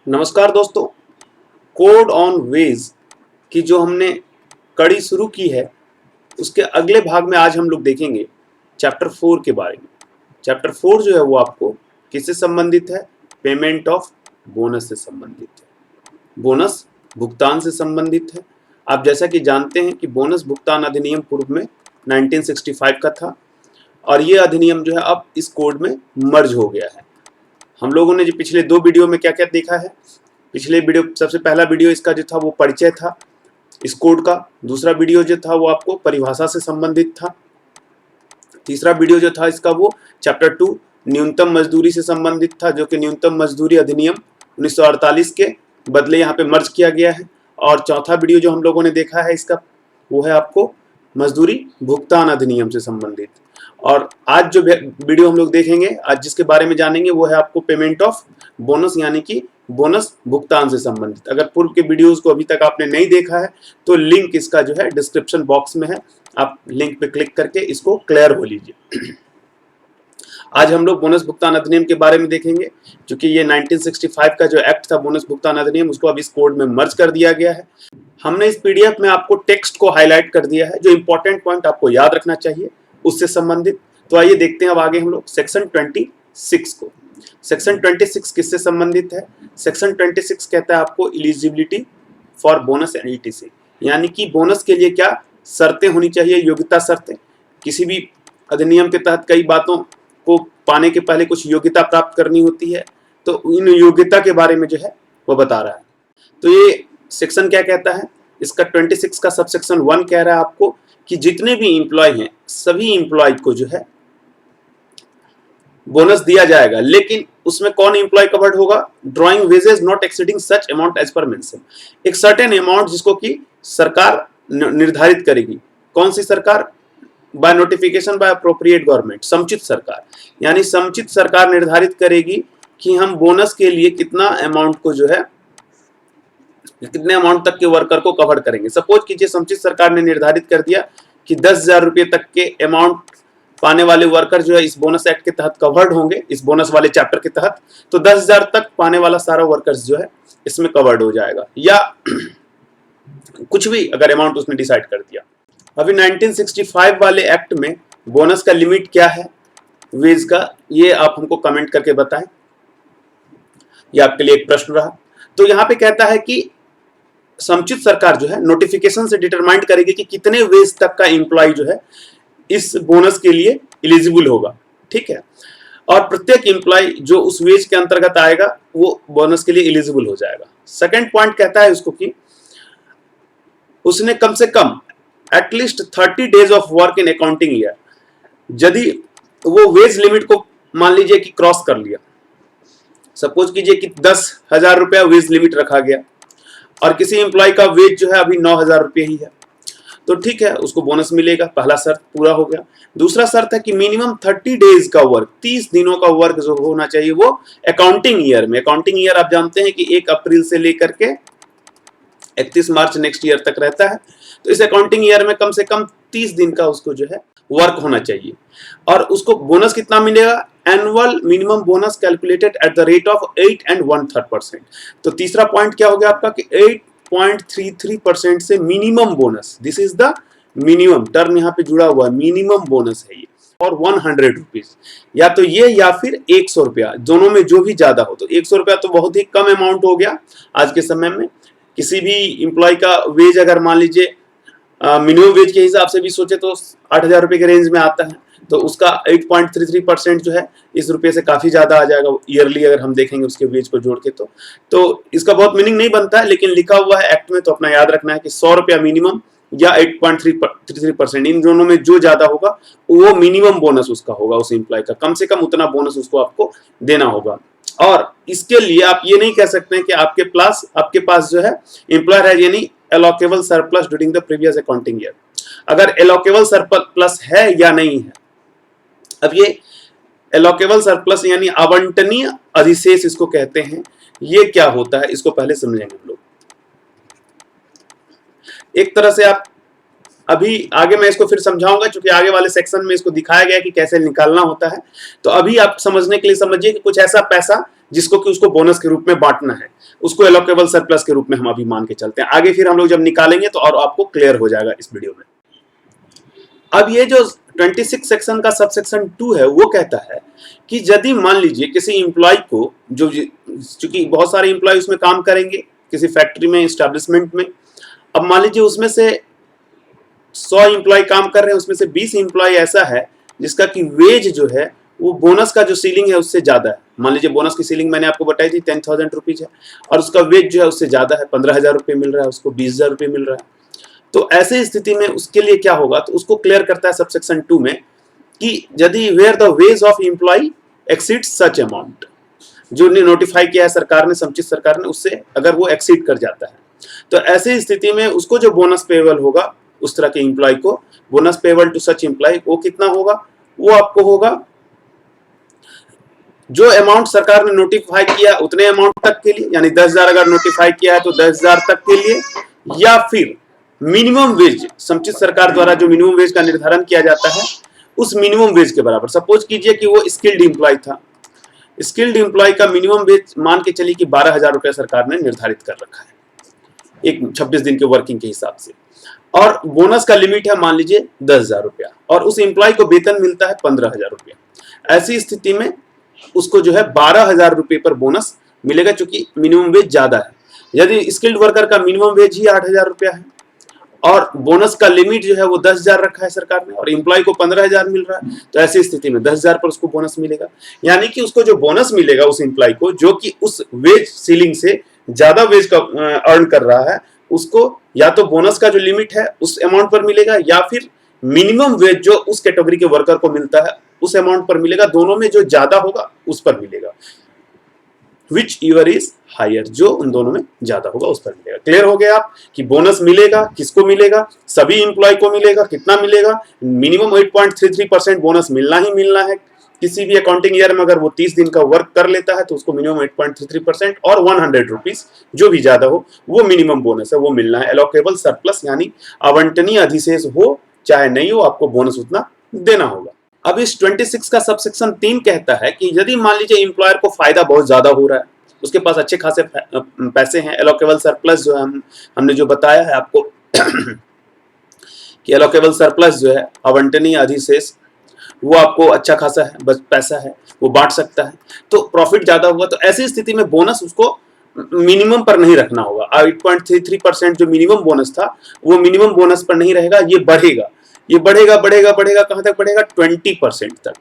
नमस्कार दोस्तों, code on veg की जो हमने कड़ी शुरू की है उसके अगले भाग में आज हम लोग देखेंगे चैप्टर 4 के बारे में। चैप्टर 4 जो है वो आपको किससे संबंधित है? पेमेंट ऑफ बोनस से संबंधित है, बोनस भुगतान से संबंधित है। आप जैसा कि जानते हैं कि बोनस भुगतान अधिनियम पूर्व में 1965 का था और ये अधिनियम जो है अब इस कोड में मर्ज हो गया है। हम लोगों ने जो पिछले 2 वीडियो में क्या क्या देखा है, पिछले वीडियो सबसे पहला वीडियो इसका जो था वो परिचय था इस कोड का, दूसरा वीडियो जो था वो आपको परिभाषा से संबंधित था, तीसरा वीडियो जो था इसका वो चैप्टर 2 न्यूनतम मजदूरी से संबंधित था, जो कि न्यूनतम मजदूरी अधिनियम 1948 के बदले यहाँ पे मर्ज किया गया है। और चौथा वीडियो जो हम लोगों ने देखा है इसका वो है आपको मजदूरी भुगतान अधिनियम से संबंधित। और आज जो वीडियो हम लोग देखेंगे, आज जिसके बारे में जानेंगे वो है आपको पेमेंट ऑफ बोनस, यानी कि बोनस भुगतान से संबंधित। अगर पूर्व के वीडियोस को अभी तक आपने नहीं देखा है तो लिंक इसका जो है डिस्क्रिप्शन बॉक्स में है, आप लिंक पे क्लिक करके इसको क्लियर हो लीजिए। आज हम लोग बोनस भुगतान अधिनियम के बारे में देखेंगे, क्योंकि ये 1965 का जो एक्ट था बोनस भुगतान अधिनियम, उसको अब इस कोड में मर्ज कर दिया गया है। हमने इस पीडीएफ में आपको टेक्स्ट को हाईलाइट कर दिया है, जो इंपॉर्टेंट पॉइंट आपको याद रखना चाहिए उससे संबंधित। तो आइए देखते हैं अब आगे हम लोग सेक्शन 26 को। सेक्शन 26 किससे संबंधित है? सेक्शन 26 कहता है आपको eligibility for bonus and etc, यानी कि बोनस के लिए क्या शर्तें होनी चाहिए, योग्यता शर्तें। किसी भी अधिनियम के तहत कई बातों को पाने के पहले कुछ योग्यता प्राप्त करनी होती है, तो इन योग्यता के बारे में जो है वो बता रहा है। तो ये सेक्शन क्या कहता है? इसका 26 का सबसेक्शन 1 कह रहा है आपको कि जितने भी एम्प्लॉय हैं सभी एम्प्लॉय को जो है बोनस दिया जाएगा, लेकिन उसमें कौन एम्प्लॉय कवर्ड होगा? Drawing wages not exceeding such amount as per mention. एक सर्टेन अमाउंट जिसको कि सरकार निर्धारित करेगी। कौन सी सरकार? By notification by appropriate government, समुचित सरकार। यानी समुचित सरकार निर्धारित करेगी कि हम बोनस के लिए कितना अमाउंट को जो है, कितने अमाउंट तक के वर्कर को कवर करेंगे। सपोज कीजिए समुचित सरकार ने निर्धारित कर दिया कि 10,000 रुपये तक के अमाउंट पाने वाले वर्कर जो है इस बोनस एक्ट के तहत कवर्ड होंगे, इस बोनस वाले चैप्टर के तहत। तो 10,000 तक पाने वाला सारा वर्कर्स जो है इसमें कवर्ड हो जाएगा, या कुछ भी अगर अमाउंट उसने डिसाइड कर दिया। अभी 1965 वाले एक्ट में बोनस का लिमिट क्या है वेज का, ये आप हमको कमेंट करके बताएं, ये आपके लिए एक प्रश्न रहा। तो यहाँ पे कहता है कि समुचित सरकार जो है नोटिफिकेशन से डिटरमाइन करेगी कि कितने वेज तक का एम्प्लॉय जो है इस बोनस के लिए एलिजिबल होगा, ठीक है। और प्रत्येक एम्प्लॉय जो उस वेज के अंतर्गत आएगा वो बोनस के लिए एलिजिबल हो जाएगा। सेकंड पॉइंट कहता है उसको कि उसने कम से कम at least 30 days of work in accounting year, यदि वो वेज लिमिट को मान लीजिए कि क्रॉस कर लिया, सपोज कीजिए कि 10,000 रुपया वेज लिमिट रखा गया और किसी एम्प्लॉय का वेज जो है अभी 9,000 रुपये ही है, तो ठीक है, उसको बोनस मिलेगा। पहला शर्त पूरा हो गया। दूसरा शर्त है कि मिनिमम 30 डेज का वर्क, 30 दिनों का वर्क जो होना चाहिए वो अकाउंटिंग ईयर में। अकाउंटिंग ईयर आप जानते हैं कि 1 अप्रैल से लेकर के 31 मार्च नेक्स्ट ईयर तक रहता है। तो इस अकाउंटिंग ईयर में कम से कम 30 दिन का उसको जो है वर्क होना चाहिए। और उसको बोनस कितना मिलेगा? Annual minimum bonus calculated at the rate of 8 and 1/3%। तो तीसरा पॉइंट क्या हो गया आपका कि 8.33% से minimum bonus, this is the minimum term यहाँ पे जुड़ा हुआ है, मिनिमम बोनस है ये, और 100 रुपीज, या तो ये या फिर 100 रुपया, दोनों में जो भी ज्यादा हो। तो 100 रुपया तो बहुत ही कम अमाउंट हो गया आज के समय में। किसी भी एम्प्लॉय का वेज अगर मान लीजिए मिनिमम वेज के हिसाब से भी सोचे तो 8,000 रुपये के रेंज में आता है, तो उसका 8.33% जो है इस रुपये से काफी ज्यादा आ जाएगा ईयरली, अगर हम देखेंगे उसके वेज को जोड़ के। तो इसका बहुत मीनिंग नहीं बनता है, लेकिन लिखा हुआ है एक्ट में, तो अपना याद रखना है कि 100 रुपया मिनिमम या 8.33%, इन दोनों में जो ज्यादा होगा वो मिनिमम बोनस उसका होगा, उस एम्प्लॉय का कम से कम उतना बोनस उसको आपको देना होगा। और इसके लिए आप ये नहीं कह सकते हैं कि आपके पास जो है एम्प्लॉयर है यानी allocable surplus during the previous accounting year. अगर एलोकेबल सरप्लस है या नहीं है, अब ये एलोकेबल सरप्लस यानी आवंटनीय अधिशेष इसको कहते हैं, ये क्या होता है इसको पहले समझेंगे हम लोग। एक तरह से आप अभी आगे मैं इसको फिर समझाऊंगा, क्योंकि आगे वाले सेक्शन में इसको दिखाया गया कि कैसे निकालना होता है। तो अभी आप समझने के लिए समझिए कि कुछ ऐसा पैसा जिसको कि उसको बोनस के रूप में बांटना है, उसको एलोकेबल सरप्लस के रूप में हम अभी मान के चलते हैं। आगे फिर हम लोग जब निकालेंगे तो और आपको क्लियर हो जाएगा इस वीडियो में। अब ये जो 26 सेक्शन का सब सेक्शन 2 है वो कहता है कि यदि मान लीजिए किसी एम्प्लॉय को, जो चूंकि बहुत सारे एम्प्लॉय उसमें काम करेंगे किसी फैक्ट्री में, एस्टेब्लिशमेंट में, अब मान लीजिए उसमें से 100 एम्प्लॉय काम कर रहे हैं, उसमें से 20 एम्प्लॉय ऐसा है जिसका कि वेज जो है वो बोनस का जो सीलिंग है उससे ज्यादा है। मान लीजिए बोनस की सीलिंग मैंने आपको बताई थी 10,000 रुपीज है और उसका वेज जो है उससे ज्यादा है, 15,000 रुपये मिल रहा है, उसको 20,000 रुपये मिल रहा है। तो ऐसी स्थिति में उसके लिए क्या होगा, तो उसको क्लियर करता है सबसेक्शन 2 में कि यदि where the wage of employee exceeds such amount, जो नोटिफाई किया है सरकार ने, समुचित सरकार ने, उससे अगर वो एक्सीड कर जाता है तो ऐसी स्थिति में उसको जो बोनस पेबल होगा उस तरह के एम्प्लॉय को, bonus payable to such employee, वो कितना होगा, वो आपको होगा जो अमाउंट सरकार ने नोटिफाई किया उतने अमाउंट तक के लिए, यानी 10,000 अगर नोटिफाई किया है तो 10,000 तक के लिए, या फिर मिनिमम वेज, समुचित सरकार द्वारा जो मिनिमम वेज का निर्धारण किया जाता है उस मिनिमम वेज के बराबर। सपोज कीजिए कि वो स्किल्ड एम्प्लॉय था, स्किल्ड एम्प्लॉय का मिनिमम वेज मान के चलिए कि 12,000 रुपया सरकार ने निर्धारित कर रखा है एक 26 दिन के वर्किंग के हिसाब से, और बोनस का लिमिट है मान लीजिए 10,000 रुपया, और उस एम्प्लॉय को वेतन मिलता है 15,000 रुपया। ऐसी स्थिति में उसको जो है 12,000 रुपये पर बोनस मिलेगा, चूंकि मिनिमम वेज ज्यादा है। यदि स्किल्ड वर्कर का मिनिमम वेज ही 8,000 रुपया है और बोनस का लिमिट जो है वो 10,000 रखा है सरकार ने और एम्प्लॉय को 15,000 मिल रहा है, तो ऐसी स्थिति में 10,000 पर उसको बोनस मिलेगा। यानी कि उसको जो बोनस मिलेगा उस एम्प्लॉय को, जो कि उस वेज सीलिंग से ज्यादा वेज का अर्न कर रहा है, उसको या तो बोनस का जो लिमिट है उस अमाउंट पर मिलेगा, या फिर मिनिमम वेज जो उस कैटेगरी के वर्कर को मिलता है उस अमाउंट पर मिलेगा। दोनों में जो ज्यादा होगा उस पर मिलेगा, विच ईवर इज हायर, जो उन दोनों में ज्यादा होगा उस पर मिलेगा। क्लियर हो गया आप कि बोनस मिलेगा किसको मिलेगा, सभी एम्प्लॉय को मिलेगा, कितना मिलेगा, मिनिमम 8.33% बोनस मिलना ही मिलना है। किसी भी अकाउंटिंग ईयर में अगर वो 30 दिन का वर्क कर लेता है तो उसको मिनिमम 8.33% और 100 रुपीज जो भी ज्यादा हो वो मिनिमम बोनस है, वो मिलना है। एलोकेबल सरप्लस यानी आवंटनीय अधिशेष हो चाहे नहीं हो, आपको बोनस उतना देना होगा। अब इस 26 का सबसेक्शन 3 कहता है कि यदि मान लीजिए एम्प्लॉयर को फायदा बहुत ज्यादा हो रहा है, उसके पास अच्छे खासे पैसे हैं, एलोकेबल सरप्लस जो है हमने जो बताया है आपको कि एलोकेबल सरप्लस जो है आवंटनीय अधिशेष, वो आपको अच्छा खासा है, बस पैसा है, वो बांट सकता है, तो प्रॉफिट ज्यादा होगा। तो ऐसी स्थिति में बोनस उसको मिनिमम पर नहीं रखना होगा। 8.33% जो मिनिमम बोनस था वो मिनिमम बोनस पर नहीं रहेगा, ये बढ़ेगा, ये बढ़ेगा बढ़ेगा बढ़ेगा, कहां तक बढ़ेगा, 20% तक।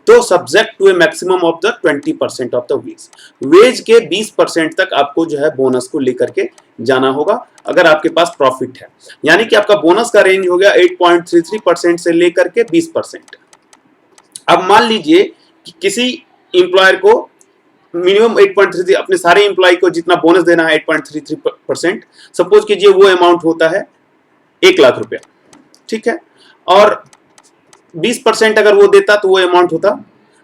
तो subject to a maximum of the 20% of the wage, wage के 20% तक आपको जो है बोनस को लेकर के जाना होगा अगर आपके पास प्रॉफिट है। यानी कि आपका बोनस का रेंज हो गया 8.33% से लेकर के 20%। अब मान लीजिए कि किसी एम्प्लॉयर को मिनिमम 8.33, अपने सारे एम्प्लॉय को जितना बोनस देना है 8.33%, सपोज कीजिए वो अमाउंट होता है 1 लाख रुपया, ठीक है, और 20% अगर वो देता तो वो अमाउंट होता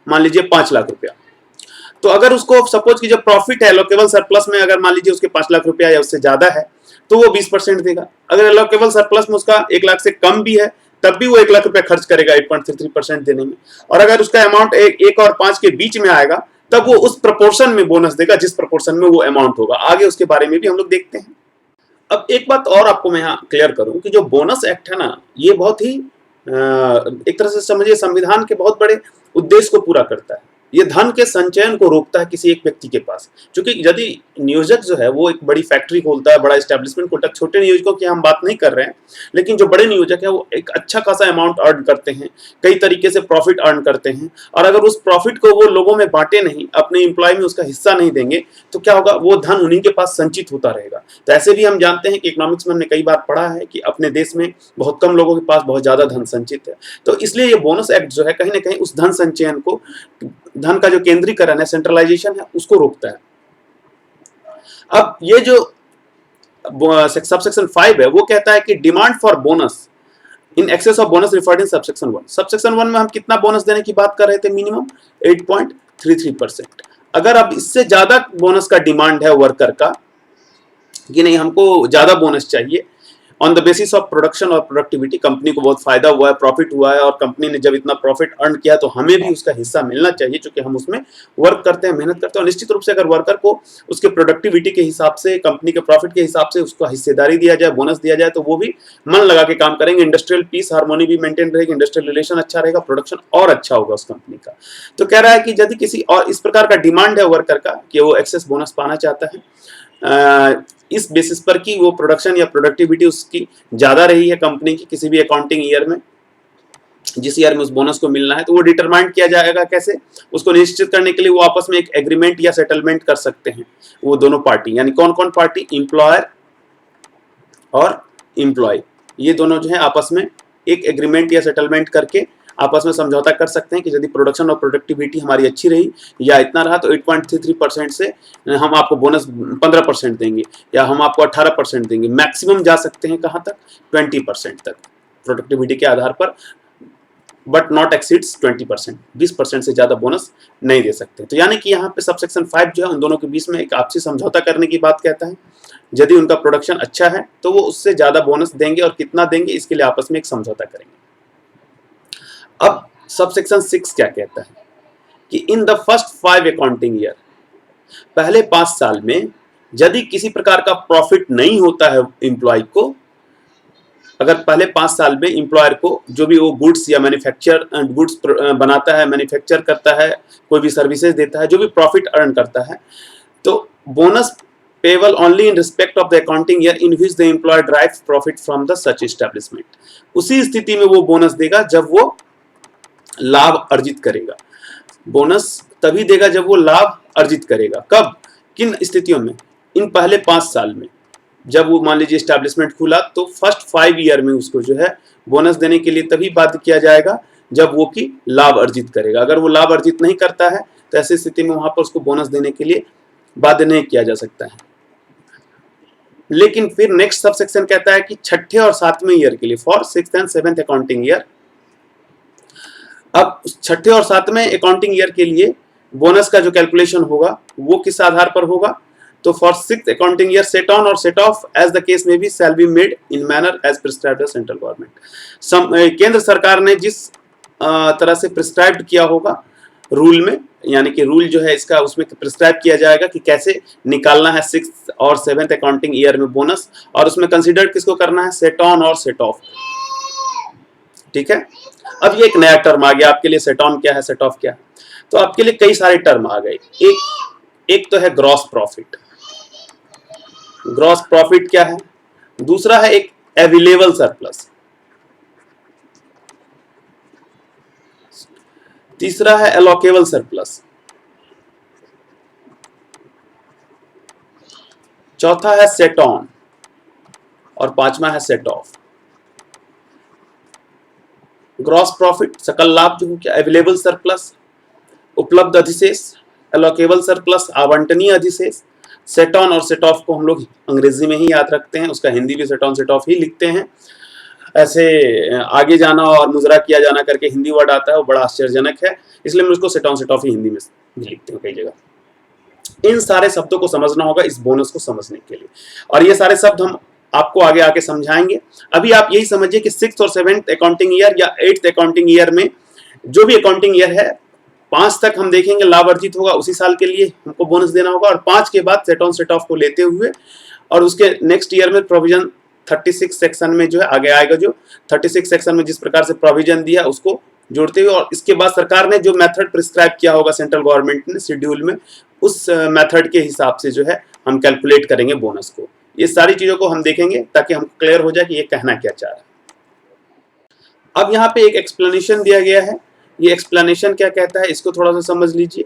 मान लीजिए 5 लाख रुपया। तो अगर उसको सपोज कीजिए प्रॉफिट है एलोकेबल सरप्लस में, अगर मान लीजिए उसके 5 लाख रुपया या उससे ज्यादा है तो वो 20% देगा। अगर एलोकेबल सरप्लस में उसका 1 लाख से कम भी है तब भी वो 1 लाख रुपया खर्च करेगा 8.33% देने में, और अगर उसका अमाउंट 1 और 5 के बीच में आएगा तब वो उस प्रपोर्शन में बोनस देगा जिस प्रपोर्शन में वो अमाउंट होगा। आगे उसके बारे में भी हम लोग देखते हैं। अब एक बात और आपको मैं यहाँ क्लियर करूं कि जो बोनस एक्ट है ना, ये बहुत ही एक तरह से समझिए संविधान के बहुत बड़े उद्देश्य को पूरा करता है। ये धन के संचयन को रोकता है किसी एक व्यक्ति के पास, क्योंकि यदि नियोजक जो है वो एक बड़ी फैक्ट्री खोलता है, बड़ा एस्टेब्लिशमेंट खोलता है, छोटे नियोजकों की हम बात नहीं कर रहे हैं, लेकिन जो बड़े नियोजक है वो एक अच्छा खासा अमाउंट अर्न करते हैं, कई तरीके से प्रॉफिट अर्न करते हैं, और अगर उस प्रॉफिट को वो लोगों में बांटे नहीं, अपने एम्प्लॉय में उसका हिस्सा नहीं देंगे तो क्या होगा, वो धन उन्हीं के पास संचित होता रहेगा। तो ऐसे भी हम जानते हैं कि इकोनॉमिक्स में हमने कई बार पढ़ा है कि अपने देश में बहुत कम लोगों के पास बहुत ज्यादा धन संचित है। तो इसलिए ये बोनस एक्ट जो है कहीं ना कहीं उस धन संचयन को, धन का जो केंद्रीकरण है, सेंट्रलाइजेशन है, उसको रोकता है। अब ये जो सबसेक्शन 5 है वो कहता है कि demand for bonus in excess of bonus referred in subsection 1। Subsection 1 में हम कितना बोनस देने की बात कर रहे थे, मिनिमम 8.33%। अगर अब इससे ज्यादा बोनस का डिमांड है वर्कर का कि नहीं हमको ज्यादा बोनस चाहिए, on the basis of production और प्रोडक्टिविटी कंपनी को बहुत फायदा हुआ है, प्रॉफिट हुआ है, और कंपनी ने जब इतना प्रॉफिट अर्न किया तो हमें भी उसका हिस्सा मिलना चाहिए, क्योंकि हम उसमें वर्क करते हैं, मेहनत करते हैं। और निश्चित रूप से अगर वर्कर को उसके प्रोडक्टिविटी के हिसाब से, कंपनी के प्रॉफिट के हिसाब से उसको हिस्सेदारी दिया जाए, बोनस दिया जाए, तो वो भी मन लगा के काम करेंगे। इंडस्ट्रियल पीस हार्मोनी भी मेंटेन रहेगी, इंडस्ट्रियल रिलेशन अच्छा रहेगा, प्रोडक्शन और अच्छा होगा उस कंपनी का। तो कह रहा है कि यदि किसी और इस प्रकार का डिमांड है वर्कर का कि वो एक्सेस बोनस पाना चाहता है, इस बेसिस पर कि वो प्रोडक्शन या प्रोडक्टिविटी उसकी ज्यादा रही है कंपनी की किसी भी अकाउंटिंग ईयर में, जिस ईयर में उस बोनस को मिलना है, तो वो डिटरमाइन किया जाएगा कैसे, उसको निश्चित करने के लिए वो आपस में एक एग्रीमेंट या सेटलमेंट कर सकते हैं वो दोनों पार्टी। यानी कौन कौन पार्टी, एम्प्लॉयर और एम्प्लॉय, ये दोनों जो है आपस में एक एग्रीमेंट या सेटलमेंट करके आपस में समझौता कर सकते हैं कि यदि प्रोडक्शन और प्रोडक्टिविटी हमारी अच्छी रही या इतना रहा, तो 8.33% से हम आपको बोनस 15% देंगे, या हम आपको 18% देंगे। मैक्सिमम जा सकते हैं कहाँ तक, 20% तक प्रोडक्टिविटी के आधार पर, बट नॉट एक्सीड्स 20%, 20% से ज्यादा बोनस नहीं दे सकते। तो यानी कि यहाँ पे सबसेक्शन 5 जो है उन दोनों के बीच में एक आपसी समझौता करने की बात कहता है। यदि उनका प्रोडक्शन अच्छा है तो वो उससे ज्यादा बोनस देंगे, और कितना देंगे इसके लिए आपस में एक समझौता करेंगे। अब सबसेक्शन 6 क्या कहता है कि in the first 5 accounting year, पहले 5 साल में यदि किसी प्रकार का प्रॉफिट नहीं होता है एम्प्लॉय को, अगर पहले 5 साल में एम्प्लॉयर को जो भी वो गुड्स या गुड्स बनाता है, मैन्युफैक्चर करता है, कोई भी सर्विसेज देता है, जो भी प्रॉफिट अर्न करता है, तो bonus payable only in respect of the accounting year in which the employer drives profit from the such establishment. उसी स्थिति में वो बोनस देगा जब वो लाभ अर्जित करेगा। बोनस तभी देगा जब वो लाभ अर्जित करेगा। कब, किन स्थितियों में, इन पहले 5 साल में। जब वो मान लीजिए एस्टैब्लिशमेंट खुला तो फर्स्ट 5 ईयर में उसको जो है बोनस देने के लिए तभी बाध्य किया जाएगा जब वो की लाभ अर्जित करेगा। अगर वो लाभ अर्जित नहीं करता है तो ऐसी स्थिति में वहां पर उसको बोनस देने के लिए बाध्य नहीं किया जा सकता है। लेकिन फिर नेक्स्ट सबसेक्शन कहता है कि छठे और 7वें ईयर के लिए, for 6th and 7th accounting year, अब छठे और 7वें अकाउंटिंग ईयर के लिए बोनस का जो कैलकुलेशन होगा वो किस आधार पर होगा, तो for 6th accounting year set on और set off as the case में be shall be made in manner as prescribed by central government. केंद्र सरकार ने जिस तरह से प्रिस्क्राइब्ड किया होगा रूल में, यानी कि रूल जो है इसका उसमें प्रिस्क्राइब किया जाएगा कि कैसे निकालना है 6th और 7th अकाउंटिंग ईयर में बोनस, और उसमें कंसीडर किसको करना है, सेट ऑन और सेट ऑफ। ठीक है, अब ये एक नया टर्म आ गया आपके लिए, सेट ऑन क्या है, सेट ऑफ क्या है। तो आपके लिए कई सारे टर्म आ गए। एक तो है ग्रॉस प्रॉफिट। ग्रॉस प्रॉफिट क्या है, दूसरा है एक अवेलेबल सरप्लस, तीसरा है एलोकेबल सरप्लस, चौथा है सेट ऑन, और पांचवा है सेट ऑफ। ग्रॉस प्रॉफिट सकल लाभ जो हो गया, अवेलेबल सरप्लस उपलब्ध अधिशेष, एलोकेबल सरप्लस आवंटनीय अधिशेष, सेट ऑन और सेट ऑफ को हम लोग अंग्रेजी में ही याद रखते हैं, उसका हिंदी भी सेट ऑन सेट ऑफ ही लिखते हैं। ऐसे आगे जाना और मुजरा किया जाना करके हिंदी वर्ड आता है, वो बड़ा आश्चर्यजनक है, इसलिए मैं उसको सेट ऑन सेट ऑफ ही हिंदी में भी लिखते हैं कई जगह। इन सारे शब्दों को समझना होगा इस बोनस को समझने के लिए, और ये सारे शब्द हम आपको आगे आके समझाएंगे। अभी आप यही समझिए कि 6th और 7th अकाउंटिंग ईयर या 8th अकाउंटिंग ईयर में जो भी अकाउंटिंग ईयर है, 5 तक हम देखेंगे लाभ अर्जित होगा, उसी साल के लिए हमको बोनस देना होगा, और 5 के बाद सेट ऑन सेट ऑफ को लेते हुए, और उसके नेक्स्ट ईयर में प्रोविजन 36 सेक्शन में जो है आगे आएगा, जो 36 सेक्शन में जिस प्रकार से प्रोविजन दिया उसको जोड़ते हुए, और इसके बाद सरकार ने जो मेथड प्रिस्क्राइब किया होगा सेंट्रल गवर्नमेंट ने शेड्यूल में, उस मेथड के हिसाब से जो है हम कैलकुलेट करेंगे बोनस को। ये सारी चीजों को हम देखेंगे ताकि हमको क्लियर हो जाए कि ये कहना क्या चाह रहा है। अब यहाँ पे एक एक्सप्लेनेशन दिया गया है, ये एक्सप्लेनेशन क्या कहता है इसको थोड़ा सा समझ लीजिए।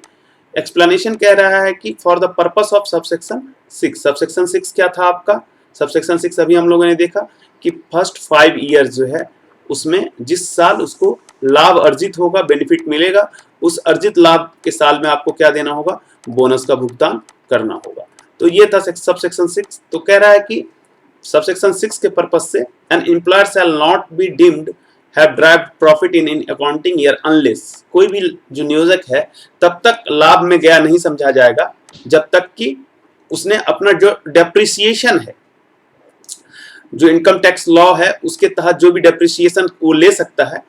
एक्सप्लेनेशन कह रहा है कि for the purpose of subsection 6, subsection 6 क्या था आपका, सबसेक्शन 6 अभी हम लोगों ने देखा कि फर्स्ट 5 ईयर जो है उसमें जिस साल उसको लाभ अर्जित होगा, बेनिफिट मिलेगा, उस अर्जित लाभ के साल में आपको क्या देना होगा, बोनस का भुगतान करना होगा। तो ये था सबसेक्शन 6। तो कह रहा है कि सबसेक्शन 6 के पर्पस से an employer shall not be deemed have derived profit in accounting year unless, कोई भी जो नियोजक है तब तक लाभ में गया नहीं समझा जाएगा जब तक कि उसने अपना जो डेप्रिसिएशन है, जो इनकम टैक्स लॉ है उसके तहत जो भी डेप्रिसिएशन वो ले सकता है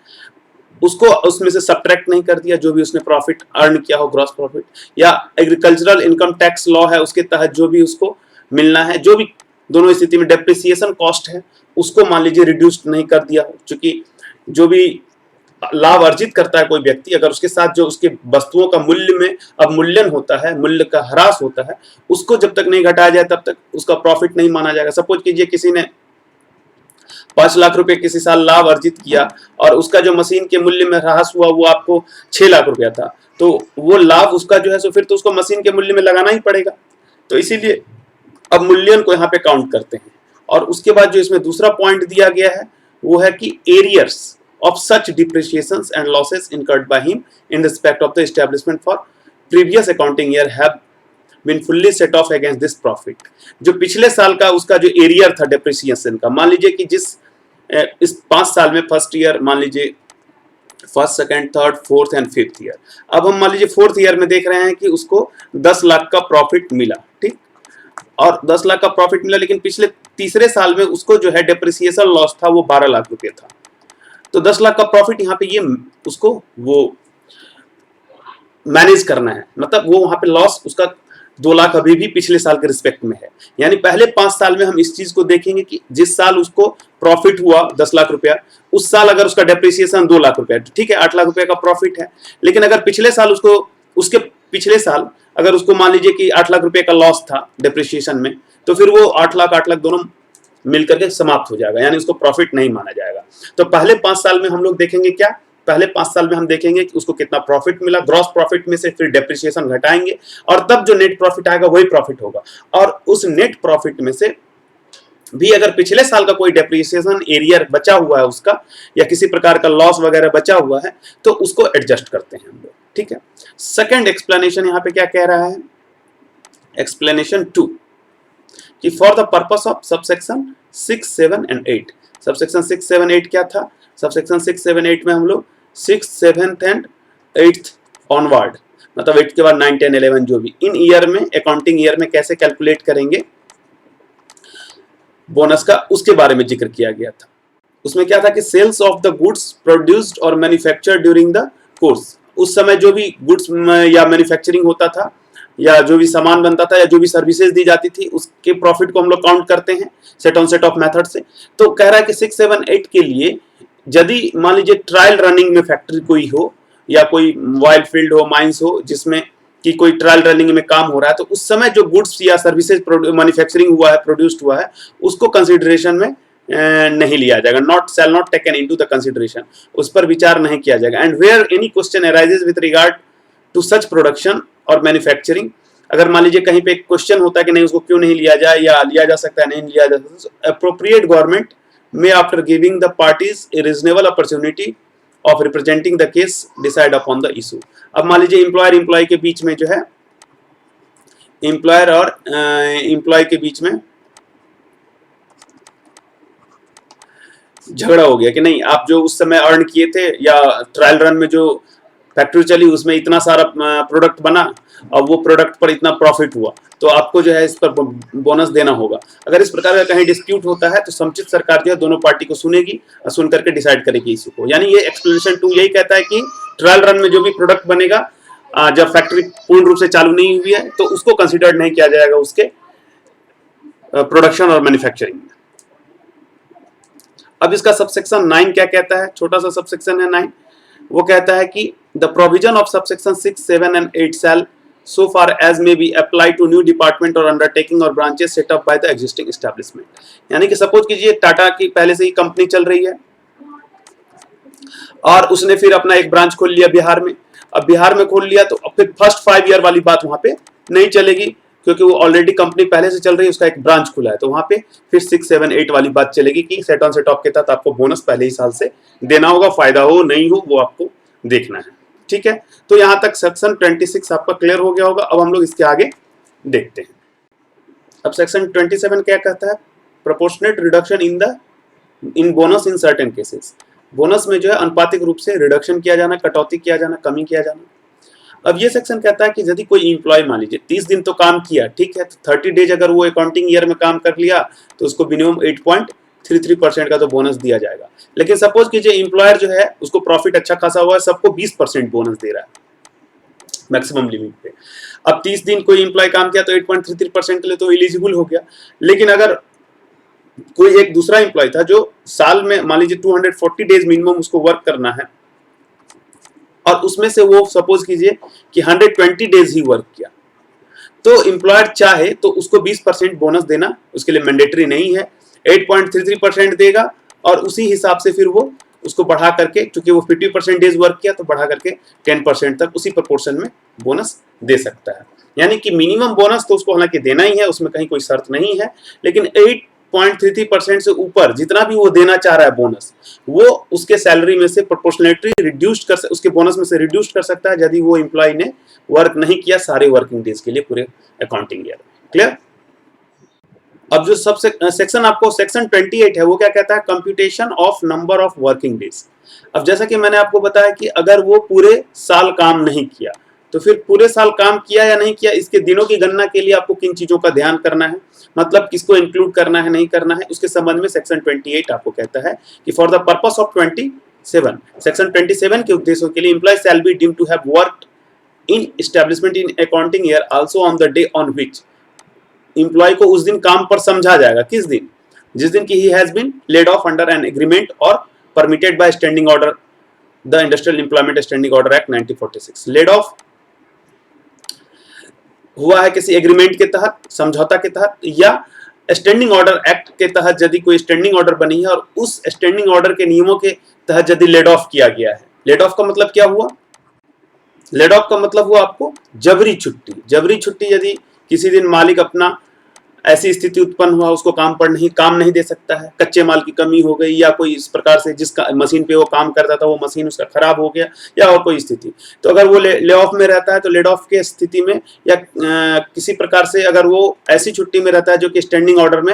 उसको उसमें से सब्ट्रैक्ट नहीं कर दिया, जो भी उसने प्रॉफिट अर्न किया हो, ग्रॉस प्रॉफिट, या एग्रीकल्चरल इनकम टैक्स लॉ है उसके तहत जो भी उसको मिलना है, जो भी दोनों स्थिति में डेप्रिसिएशन कॉस्ट है उसको मान लीजिए रिड्यूस नहीं कर दिया हो, क्योंकि जो भी लाभ अर्जित करता है कोई व्यक्ति, अगर उसके साथ जो उसके वस्तुओं का मूल्य में अवमूल्यन होता है, मूल्य का ह्रास होता है, उसको जब तक नहीं घटाया जाए तब तक उसका प्रॉफिट नहीं माना जाएगा। सपोज कीजिए किसी ने 5 लाख रुपए किसी साल लाभ अर्जित किया और उसका जो मशीन के मूल्य में ह्रास हुआ वो आपको 6 लाख रुपया था, तो वो लाभ उसका जो है सो फिर तो उसको मशीन के मूल्य में लगाना ही पड़ेगा। तो इसीलिए अवमूल्यन को यहाँ पे काउंट करते हैं। और उसके बाद जो इसमें दूसरा पॉइंट दिया गया है वो है कि arrears of such depreciations and losses incurred by him in respect of the establishment for previous accounting year have been fully set off against this profit। जो पिछले साल का उसका जो एरियर था डेप्रिसिएशन का, मान लीजिए कि इस 5 साल में फर्स्ट ईयर मान लीजिए first, second, third, fourth and fifth year, अब हम मान लीजिए फोर्थ ईयर में देख रहे हैं कि उसको 10 लाख का प्रॉफिट मिला, ठीक, और 10 लाख का प्रॉफिट मिला, लेकिन पिछले तीसरे साल में उसको जो है डेप्रिसिएशन लॉस था वो 12 लाख रुपए था। तो 10 लाख का प्रॉफिट यहाँ पे ये उसको वो मैनेज करना है, मतलब वो वहां पे लॉस उसका 2 लाख अभी भी पिछले साल के रिस्पेक्ट में है। यानी पहले 5 साल में हम इस चीज को देखेंगे कि जिस साल उसको प्रॉफिट हुआ 10 लाख रुपया, उस साल अगर उसका डेप्रिसिएशन 2 लाख रुपया, ठीक है, 8 लाख रुपया का प्रॉफिट है। लेकिन अगर पिछले साल उसको उसके पिछले साल अगर उसको मान लीजिए कि 8 लाख रुपए का लॉस था डेप्रिसिएशन में, तो फिर वो 8 लाख दोनों मिलकर के समाप्त हो जाएगा, यानी उसको प्रॉफिट नहीं माना जाएगा। तो पहले 5 साल में हम लोग देखेंगे क्या, पहले 5 साल में हम देखेंगे कि उसको कितना प्रॉफिट मिला, ग्रॉस प्रॉफिट में से फिर डेप्रिसिएशन घटाएंगे और तब जो नेट प्रॉफिट आएगा वही प्रॉफिट होगा। और उस नेट प्रॉफिट में से भी अगर पिछले साल का कोई डेप्रिसिएशन एरियर बचा हुआ है उसका, या किसी प्रकार का लॉस वगैरह बचा हुआ है, तो उसको एडजस्ट करते हैं हम लोग, ठीक है। सेकंड एक्सप्लेनेशन यहाँ पे क्या कह रहा है, एक्सप्लेनेशन 2, कि for the purpose of subsection 6, 7 and 8। Subsection 6, 7, 8 क्या था, सबसेक्शन 6, 7, 8 में हम लोग 6, 7 एंड 8 ऑनवर्ड, मतलब 8 के बाद 9, 10, 11 जो भी इन ईयर में, अकाउंटिंग ईयर में कैसे कैलकुलेट करेंगे बोनस का, उसके बारे में जिक्र किया गया था। उसमें क्या था कि sales of the goods produced और मैन्युफैक्चर्ड ड्यूरिंग द कोर्स, उस समय जो भी गुड्स या मैन्युफैक्चरिंग होता था या जो भी सामान बनता था या जो भी सर्विसेज दी जाती थी उसके प्रॉफिट को हम लोग काउंट करते हैं set on set of method से। तो कह रहा है कि 6, 7, 8 के लिए यदि मान लीजिए ट्रायल रनिंग में फैक्ट्री कोई हो या कोई ऑयल फील्ड हो, माइंस हो, जिसमें कि कोई ट्रायल रनिंग में काम हो रहा है, तो उस समय जो गुड्स या सर्विसेज मैन्युफैक्चरिंग हुआ है, प्रोड्यूस्ड हुआ है, उसको कंसिडरेशन में नहीं लिया जाएगा, shall not taken into the consideration, उस पर विचार नहीं किया जाएगा। And where any question arises with regard to such production और मैन्युफैक्चरिंग, अगर मान लीजिए कहीं पे एक क्वेश्चन होता है कि नहीं उसको क्यों नहीं लिया जाए या लिया जा सकता है नहीं लिया जा सकता, अप्रोप्रिएट गवर्नमेंट में after giving the parties A reasonable opportunity of representing the case decide upon the issue. अब मान लीजिए एम्प्लॉयर एम्प्लॉय के बीच में जो है, एम्प्लॉयर और एम्प्लॉय के बीच में झगड़ा हो गया कि नहीं आप जो उस समय अर्न किए थे या ट्रायल रन में जो फैक्ट्री चली उसमें इतना सारा प्रोडक्ट बना और वो प्रोडक्ट पर इतना प्रॉफिट हुआ, तो आपको जो है इस पर बोनस देना होगा। अगर इस प्रकार का कहीं डिस्प्यूट होता है तो समुचित सरकार जो है दोनों पार्टी को सुनेगी और सुन करके डिसाइड करेगी इशू को। यानी ये एक्सप्लेनेशन 2 यही कहता है कि ट्रायल रन में जो भी प्रोडक्ट बनेगा जब फैक्ट्री पूर्ण रूप से चालू नहीं हुई है तो उसको कंसिडर नहीं किया जाएगा उसके प्रोडक्शन और मैन्युफैक्चरिंग में। अब इसका सबसेक्शन 9 क्या कहता है, छोटा सा सबसेक्शन है 9, वो कहता है कि the provision of subsection 6, 7 and 8 shall so far as may be apply to new department और अंडरटेकिंग और branches set up by the existing establishment. यानी कि सपोज कीजिए टाटा की पहले से ही कंपनी चल रही है और उसने फिर अपना एक ब्रांच खोल लिया बिहार में। अब बिहार में खोल लिया तो फिर फर्स्ट 5 ईयर वाली बात वहां पे नहीं चलेगी, क्योंकि वो ऑलरेडी कंपनी पहले से चल रही है, उसका एक ब्रांच खुला है, तो वहां पे फिर 6, 7, 8 वाली बात चलेगी कि सेट ऑन सेट ऑफ के तहत आपको बोनस पहले ही साल से देना होगा, फायदा हो नहीं हो वो आपको देखना है, ठीक है। तो यहां तक सेक्शन 26 आपका क्लियर हो गया होगा। अब हम लोग इसके आगे देखते हैं। अब सेक्शन 27 क्या कहता है, proportionate reduction in bonus in certain cases. Bonus में जो है अनुपातिक रूप से रिडक्शन किया जाना, कटौती किया जाना, कमी किया जाना। अब ये सेक्शन कहता है कि यदि कोई एम्प्लॉय मान लीजिए 30 दिन तो काम किया, ठीक है, तो 30 डेज अगर वो अकाउंटिंग ईयर में काम कर लिया तो उसको मिनिमम 3% का तो बोनस दिया जाएगा। लेकिन सपोज कीजिए एम्प्लॉयर जो है उसको प्रॉफिट अच्छा खासा हुआ है, सबको 20% बोनस दे रहा है मैक्सिमम लिमिट पे। अब 30 दिन कोई एम्प्लॉय काम किया तो 8.33% के लिए तो एलिजिबल हो गया। लेकिन अगर कोई एक दूसरा एम्प्लॉय था जो साल में मान लीजिए 240 डेज मिनिमम उसको वर्क करना है और उसमें से वो सपोज कीजिए कि 120 डेज ही वर्क किया, तो एम्प्लॉयर चाहे तो उसको 20% बोनस देना उसके लिए मैंडेटरी नहीं है, 8.33% देगा और उसी हिसाब से फिर वो उसको बढ़ा करके, क्योंकि वो 50% डेज वर्क किया तो बढ़ा करके 10% तक उसी प्रोपोर्शन में बोनस दे सकता है। यानी कि मिनिमम बोनस तो उसको हालांकि देना ही है, उसमें कहीं कोई शर्त नहीं है, लेकिन 8.33% से ऊपर जितना भी वो देना चाह रहा है बोनस, वो उसके सैलरी में से प्रोपोर्शनलिटी रिड्यूस कर, उसके बोनस में से रिड्यूस कर सकता है यदि वो एम्प्लॉय ने वर्क नहीं किया सारे वर्किंग डेज के लिए पूरे अकाउंटिंग ईयर। क्लियर? अब जो सब सेक्शन आपको सेक्शन 28 है वो क्या कहता है, computation of number of working days. अब जैसा कि मैंने आपको बताया कि अगर वो पूरे साल काम नहीं किया तो फिर पूरे साल काम किया या नहीं किया इसके दिनों की गणना के लिए आपको किन चीजों का ध्यान करना है, मतलब किसको इंक्लूड करना है नहीं करना है, उसके संबंध में सेक्शन 28 आपको कहता है कि for the purpose of 27 section 27 के उद्देश्यों के लिए employee shall be deemed to have worked in establishment in accounting year also on the day on which, employee को उस दिन काम पर समझा जाएगा, किस दिन, जिस दिन की ही has been laid off under an agreement और permitted by standing order the industrial employment standing order act 1946। Laid off हुआ है किसी एग्रीमेंट के तहत, समझौता के तहत, या स्टैंडिंग ऑर्डर एक्ट के तहत यदि कोई स्टैंडिंग ऑर्डर बनी है और उस स्टैंडिंग ऑर्डर के नियमों के तहत यदि लेड ऑफ किया गया है। लेड ऑफ का मतलब क्या हुआ, लेड ऑफ का मतलब हुआ आपको जबरी छुट्टी। जबरी छुट्टी यदि किसी दिन मालिक अपना ऐसी स्थिति उत्पन्न हुआ उसको काम नहीं दे सकता है, कच्चे माल की कमी हो गई या कोई इस प्रकार से जिस मशीन पे वो काम करता था वो मशीन उसका खराब हो गया या और कोई स्थिति, तो अगर वो ले ऑफ में रहता है तो लेड ऑफ के स्थिति में या किसी प्रकार से अगर वो ऐसी छुट्टी में रहता है जो कि स्टैंडिंग ऑर्डर में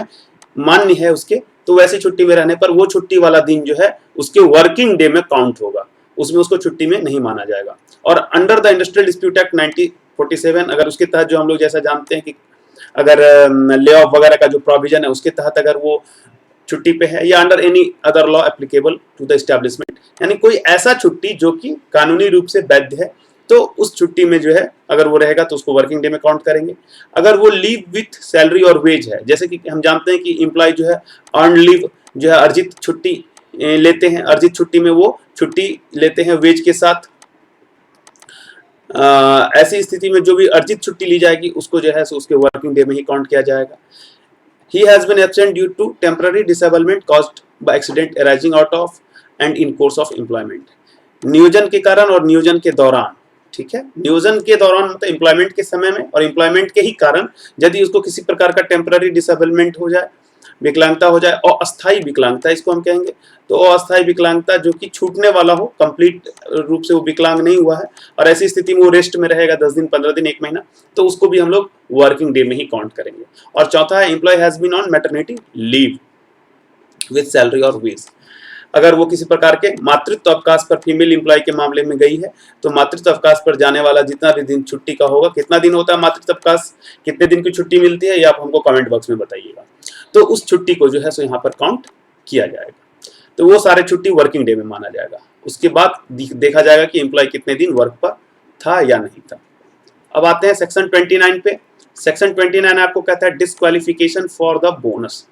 मान्य है उसके, तो वैसी छुट्टी में रहने पर वो छुट्टी वाला दिन जो है उसके वर्किंग डे में काउंट होगा, उसमें उसको छुट्टी में नहीं माना जाएगा। और under the industrial dispute act 1947 अगर उसके तहत जो हम लोग जैसा जानते हैं कि अगर ले ऑफ वगैरह का जो प्रोविजन है उसके तहत अगर वो छुट्टी पे है, या under any other law applicable to the establishment, यानी कोई ऐसा छुट्टी जो कि कानूनी रूप से वैध है, तो उस छुट्टी में जो है अगर वो रहेगा तो उसको वर्किंग डे में काउंट करेंगे। अगर वो लीव विथ सैलरी और वेज है, जैसे कि हम जानते हैं कि एम्प्लॉय जो है अर्न लीव जो है अर्जित छुट्टी लेते हैं, अर्जित छुट्टी में वो छुट्टी लेते हैं वेज के साथ, ऐसी स्थिति में जो भी अर्जित छुट्टी ली जाएगी उसको जो है सो उसके वर्किंग डे में ही काउंट किया जाएगा। He has been absent due to temporary disablement caused by accident arising out of and in course of employment। नियोजन के कारण और नियोजन के दौरान, ठीक है, नियोजन के दौरान मतलब एम्प्लॉयमेंट के समय में और एम्प्लॉयमेंट के ही कारण यदि उसको किसी प्रकार का टेम्पररी डिसेबलमेंट हो जाए, विकलांगता हो जाए, और अस्थायी विकलांगता इसको हम कहेंगे, तो अस्थायी विकलांगता जो कि छूटने वाला हो, कंप्लीट रूप से वो विकलांग नहीं हुआ है और ऐसी स्थिति में वो रेस्ट में रहेगा 10 दिन 15 दिन 1 महीना, तो उसको भी हम लोग वर्किंग डे में ही काउंट करेंगे। और चौथा है employee has been on maternity leave with salary और वेज। अगर वो किसी प्रकार के मातृत्व अवकाश पर फीमेल एम्प्लॉय के मामले में गई है तो मातृत्व अवकाश पर जाने वाला जितना भी दिन छुट्टी का होगा, कितना दिन होता है मातृत्व अवकाश, कितने दिन की छुट्टी मिलती है, ये आप हमको कमेंट बॉक्स में बताइएगा, तो उस छुट्टी को जो है सो यहाँ पर काउंट किया जाएगा। तो वो सारे छुट्टी वर्किंग डे में माना जाएगा। उसके बाद देखा जाएगा कि एम्प्लॉय कितने दिन वर्क पर था या नहीं था। अब आते हैं सेक्शन 29 पे। सेक्शन 29 आपको कहता है disqualification for the bonus.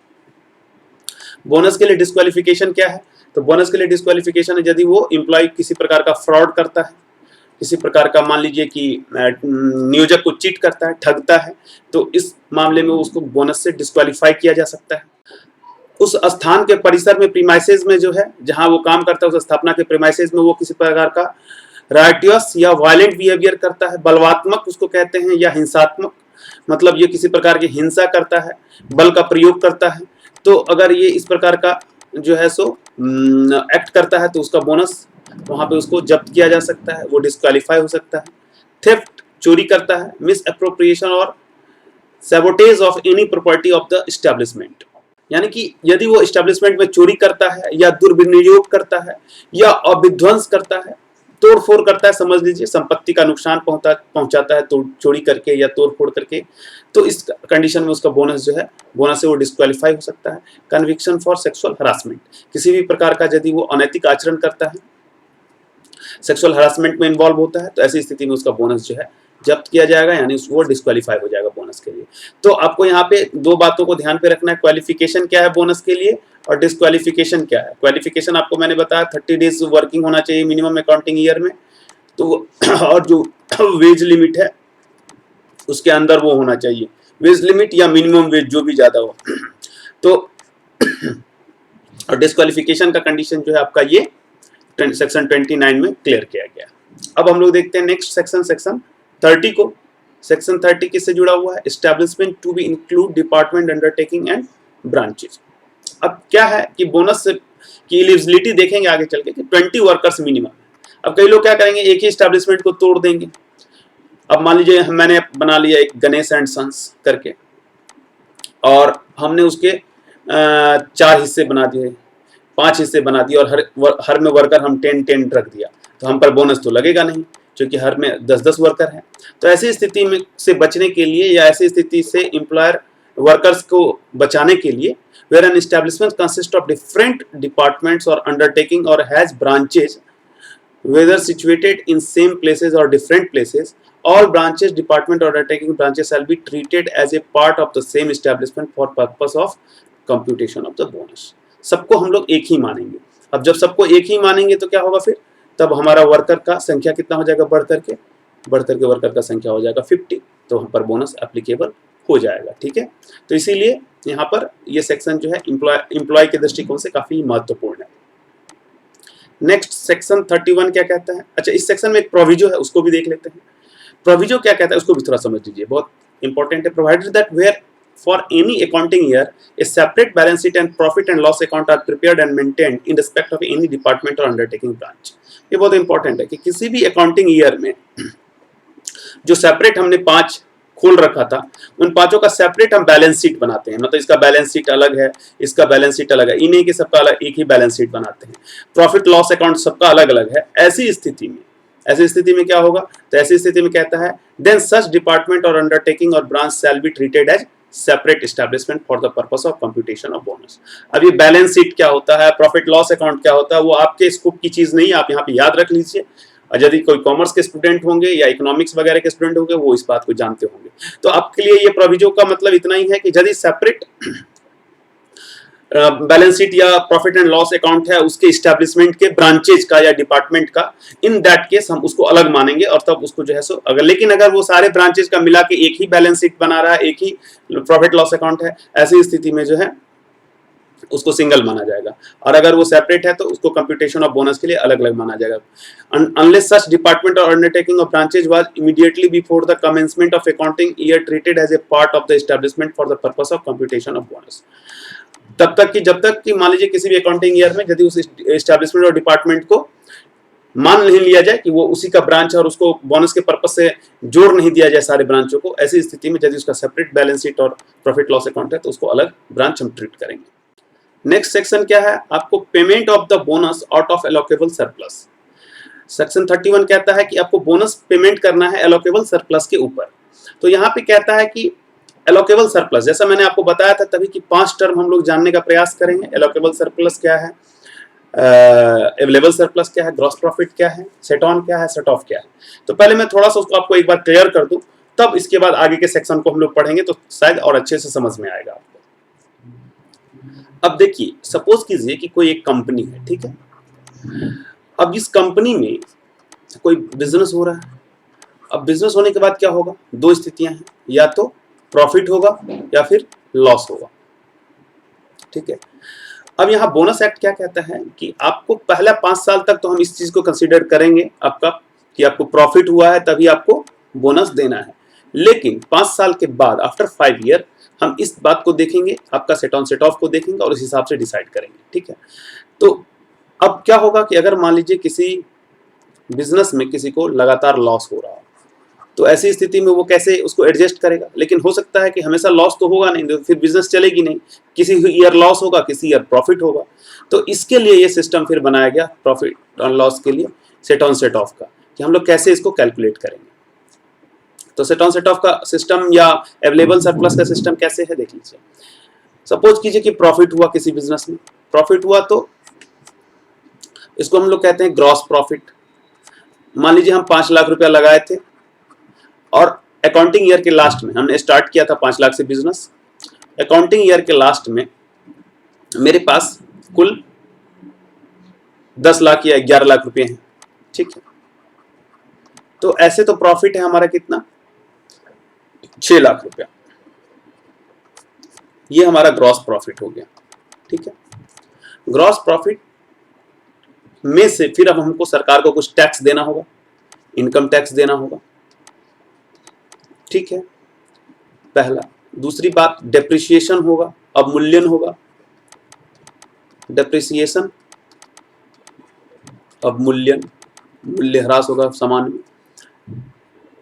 Bonus के लिए डिस्क्वालिफिकेशन क्या है, तो बोनस के लिए डिस्क्वालिफिकेशन है यदि वो एम्प्लॉय किसी प्रकार का फ्रॉड करता है, किसी प्रकार का मान लीजिए कि नियोजक को चीट करता है, ठगता है, तो इस मामले में उसको बोनस से डिस्क्वालीफाई किया जा सकता है। उस स्थान के परिसर में प्रीमाइसेस में जो है जहां वो काम करता है उस स्थापना के प्रीमाइसेस में वो किसी प्रकार का राइटियस या वायलेंट बिहेवियर करता है, बलवात्मक उसको कहते हैं, या हिंसात्मक, मतलब ये किसी प्रकार की हिंसा करता है, बल का प्रयोग करता है, तो अगर ये इस प्रकार का जो है सो एक्ट करता है तो उसका बोनस वहां पे उसको जब्त किया जा सकता है, वो डिस्क्वालीफाई हो सकता है। थेफ्ट चोरी करता है, मिस अप्रोप्रिएशन और sabotage of any property of the establishment, यानी कि यदि वो एस्टैब्लिशमेंट में चोरी करता है या दुर्विनियोग करता है या अविध्वंस करता है तोड़ फोड़ करता है, समझ लीजिए संपत्ति का नुकसान पहुंचाता है तो चोरी करके या तोड़ फोड़ करके, तो इस कंडीशन में उसका बोनस जो है, बोनस से वो डिस्क्वालीफाई हो सकता है। कन्विक्शन फॉर सेक्सुअल हरासमेंट, किसी भी प्रकार का यदि वो अनैतिक आचरण करता है, सेक्सुअल हरासमेंट में इन्वॉल्व होता है, तो ऐसी स्थिति में उसका बोनस जो है जब्त किया जाएगा, यानी वो डिस्क्वालीफाई हो जाएगा बोनस के लिए। तो आपको यहाँ पे दो बातों को ध्यान पे रखना है, क्वालिफिकेशन क्या है बोनस के लिए और डिस्क्वालिफिकेशन क्या है। क्वालिफिकेशन आपको मैंने बताया 30 डेज वर्किंग होना चाहिए मिनिमम अकाउंटिंग ईयर में, तो और जो वेज लिमिट है उसके अंदर वो होना चाहिए, वेज लिमिट या मिनिमम वेज जो भी ज्यादा हो। तो और डिस्क्वालिफिकेशन का कंडीशन जो है आपका ये सेक्शन 29 में क्लियर किया गया। अब हम लोग देखते हैं नेक्स्ट सेक्शन, सेक्शन 30 को। सेक्शन 30 किससे जुड़ा हुआ है, establishment to be include department undertaking and branches. अब क्या है कि बोनस की एलिजिबिलिटी देखेंगे आगे चल के कि 20 वर्कर्स मिनिमम। अब कई लोग क्या करेंगे, एक ही एस्टैब्लिशमेंट को तोड़ देंगे। अब मान लीजिए मैंने बना लिया एक गणेश एंड सन्स करके, और हमने उसके 4 हिस्से बना दिए, 5 हिस्से बना दिए, और हर में वर्कर हम 10-10 रख दिया, तो हम पर बोनस तो लगेगा नहीं, क्योंकि हर में 10-10 वर्कर हैं। तो ऐसी स्थिति में से बचने के लिए, या ऐसी स्थिति से एम्प्लॉयर वर्कर्स को बचाने के लिए, where an establishment consists of different departments or undertaking or has branches whether situated in same places or different places, all branches, department or undertaking branches shall be treated as a part of the same establishment for purpose of computation of the bonus। सबको हम लोग एक ही मानेंगे। अब जब सबको एक ही मानेंगे तो क्या होगा फिर, तब हमारा वर्कर का संख्या कितना हो जाएगा, बढ़ करके वर्कर का संख्या हो जाएगा 50, तो हम पर बोनस एप्लीकेबल हो जाएगा। ठीक है, तो इसीलिए यहाँ पर ये सेक्शन जो है एम्प्लॉय के दृष्टिकोण से काफी महत्वपूर्ण है। नेक्स्ट सेक्शन 31 क्या कहता है। अच्छा, इस सेक्शन में एक प्रोविजो है, उसको भी देख लेते हैं। प्रोविजो क्या कहता है उसको भी थोड़ा समझ लीजिए, बहुत इंपॉर्टेंट है। Provided that where for any accounting year a separate balance sheet and profit and loss account are prepared and maintained in respect of any department और अंडरटेकिंग ब्रांच। ये बहुत इंपॉर्टेंट है कि किसी भी अकाउंटिंग ईयर में जो सेपरेट हमने 5 खोल रखा था, उन 5 का सेपरेट हम बैलेंस शीट बनाते हैं। मतलब इसका बैलेंस शीट अलग है, इसका बैलेंस शीट अलग है, इन्हीं के सबका अलग एक ही बैलेंस शीट बनाते हैं। प्रॉफिट लॉस अकाउंट सबका अलग अलग है। ऐसी स्थिति में क्या होगा, तो ऐसी स्थिति में कहता है देन सच डिपार्टमेंट और अंडरटेकिंग और branch shall be treated as separate establishment for the purpose of computation of bonus. अब ये बैलेंस शीट क्या होता है, प्रॉफिट लॉस अकाउंट क्या होता है, वो आपके स्कोप की चीज नहीं है, आप यहाँ पे याद रख लीजिए। और यदि कोई कॉमर्स के स्टूडेंट होंगे या इकोनॉमिक्स वगैरह के स्टूडेंट होंगे, वो इस बात को जानते होंगे। तो आपके लिए ये प्रोविजो का मतलब इतना ही है कि यदि सेपरेट बैलेंस शीट या प्रॉफिट एंड लॉस अकाउंट है उसके इस्टेब्लिशमेंट के ब्रांचेज का या डिपार्टमेंट का, इन दैट केस हम उसको अलग मानेंगे और तब उसको जो है सो अगर, लेकिन अगर वो सारे ब्रांचेज का मिला के एक ही बैलेंस शीट बना रहा है, एक ही प्रॉफिट लॉस अकाउंट है, ऐसी स्थिति में जो है उसको सिंगल माना जाएगा। और अगर वो सेपरेट है तो उसको कंप्यूटेशन ऑफ बोनस के लिए अलग अलग माना जाएगा। अनलेस सच डिपार्टमेंट और undertaking of branches was immediately before the commencement of accounting year treated as a part of the establishment for the purpose of computation of bonus. तब तक कि जब तक कि मान लीजिए किसी भी अकाउंटिंग ईयर में यदि उस एस्टैब्लिशमेंट और डिपार्टमेंट को मान नहीं लिया जाए कि वो उसी का ब्रांच है और उसको बोनस के पर्पस से जोड़ नहीं दिया जाए सारे ब्रांचों को, ऐसी स्थिति में यदि उसका सेपरेट बैलेंस शीट और प्रॉफिट लॉस अकाउंट है तो उसको अलग ब्रांच हम ट्रीट करेंगे। नेक्स्ट सेक्शन क्या है, आपको payment of the bonus out of allocable surplus. Section 31 कहता है कि आपको बोनस पेमेंट करना है एलोकेबल सरप्लस के ऊपर। तो यहाँ पे कहता है कि एलोकेबल सरप्लस, जैसा मैंने आपको बताया था तभी कि 5 टर्म हम लोग जानने का प्रयास करेंगे। एलोकेबल सरप्लस क्या है, अवेलेबल सरप्लस क्या है, ग्रॉस प्रॉफिट क्या है, सेट ऑन क्या है, सेट ऑफ क्या है। तो पहले मैं थोड़ा सा उसको आपको एक बार क्लियर कर दूं, तब इसके बाद आगे के सेक्शन को हम लोग पढ़ेंगे तो शायद और अच्छे से समझ में आएगा आपको। अब देखिए, सपोज कीजिए कि कोई एक कंपनी है, ठीक है। अब इस कंपनी में कोई बिजनेस हो रहा है। अब बिजनेस होने के बाद क्या होगा, 2 स्थितियां हैं, या तो प्रॉफिट होगा या फिर लॉस होगा, ठीक है। अब यहाँ बोनस एक्ट क्या कहता है कि आपको पहला 5 साल तक तो हम इस चीज को कंसीडर करेंगे आपका कि आपको प्रॉफिट हुआ है तभी आपको बोनस देना है। लेकिन 5 साल के बाद आफ्टर 5 ईयर हम इस बात को देखेंगे, आपका सेट ऑन सेट ऑफ को देखेंगे और उस हिसाब से डिसाइड करेंगे, ठीक है। तो अब क्या होगा कि अगर मान लीजिए किसी बिजनेस में किसी को लगातार लॉस हो रहा है, तो ऐसी स्थिति में वो कैसे उसको एडजस्ट करेगा। लेकिन हो सकता है कि हमेशा लॉस तो होगा नहीं, तो फिर बिजनेस चलेगी नहीं, किसी ईयर लॉस होगा, किसी ईयर प्रॉफिट होगा। तो इसके लिए ये सिस्टम फिर बनाया गया प्रॉफिट और लॉस के लिए सेट ऑन सेट ऑफ का, कि हम लोग कैसे इसको कैलकुलेट करेंगे। तो सेट ऑन सेट ऑफ का सिस्टम या अवेलेबल सरप्लस का सिस्टम कैसे है देख लीजिए। सपोज कीजिए कि प्रॉफिट हुआ किसी बिजनेस में, प्रॉफिट हुआ तो इसको हम लोग कहते हैं ग्रॉस प्रॉफिट। मान लीजिए हम 5 लाख रुपया लगाए थे और अकाउंटिंग ईयर के लास्ट में हमने स्टार्ट किया था 5 लाख से बिजनेस। अकाउंटिंग ईयर के लास्ट में मेरे पास कुल 10 लाख या 11 लाख रुपए हैं, ठीक है। तो ऐसे तो प्रॉफिट है हमारा कितना, 6 लाख रुपया। ये हमारा ग्रॉस प्रॉफिट हो गया, ठीक है। ग्रॉस प्रॉफिट में से फिर अब हमको सरकार को कुछ टैक्स देना होगा, इनकम टैक्स देना होगा, ठीक है, पहला। दूसरी बात डेप्रिसिएशन होगा, अवमूल्यन होगा, डेप्रिसिएशन, अवमूल्यन, मूल्यह्रास होगा सामान में।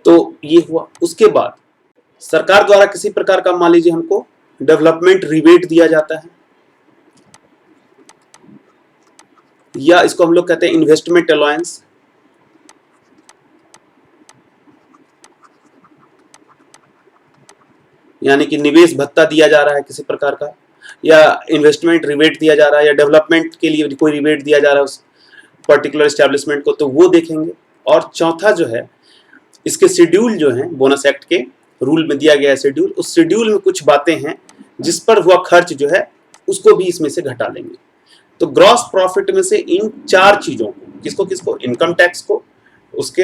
तो ये हुआ। उसके बाद सरकार द्वारा किसी प्रकार का मान लीजिए हमको डेवलपमेंट रिबेट दिया जाता है, या इसको हम लोग कहते हैं इन्वेस्टमेंट अलाउंस। यानी कि निवेश भत्ता दिया जा रहा है किसी प्रकार का, या इन्वेस्टमेंट रिबेट दिया जा रहा है, या डेवलपमेंट के लिए कोई रिबेट दिया जा रहा है उस पर्टिकुलर एस्टेब्लिशमेंट को, तो वो देखेंगे। और चौथा जो है, इसके शेड्यूल जो है बोनस एक्ट के रूल में दिया गया है शेड्यूल, उस शेड्यूल में कुछ बातें हैं जिस पर हुआ खर्च जो है उसको भी इसमें से घटा लेंगे। तो ग्रॉस प्रॉफिट में से इन 4 चीजों को, किसको किसको, इनकम टैक्स को, उसके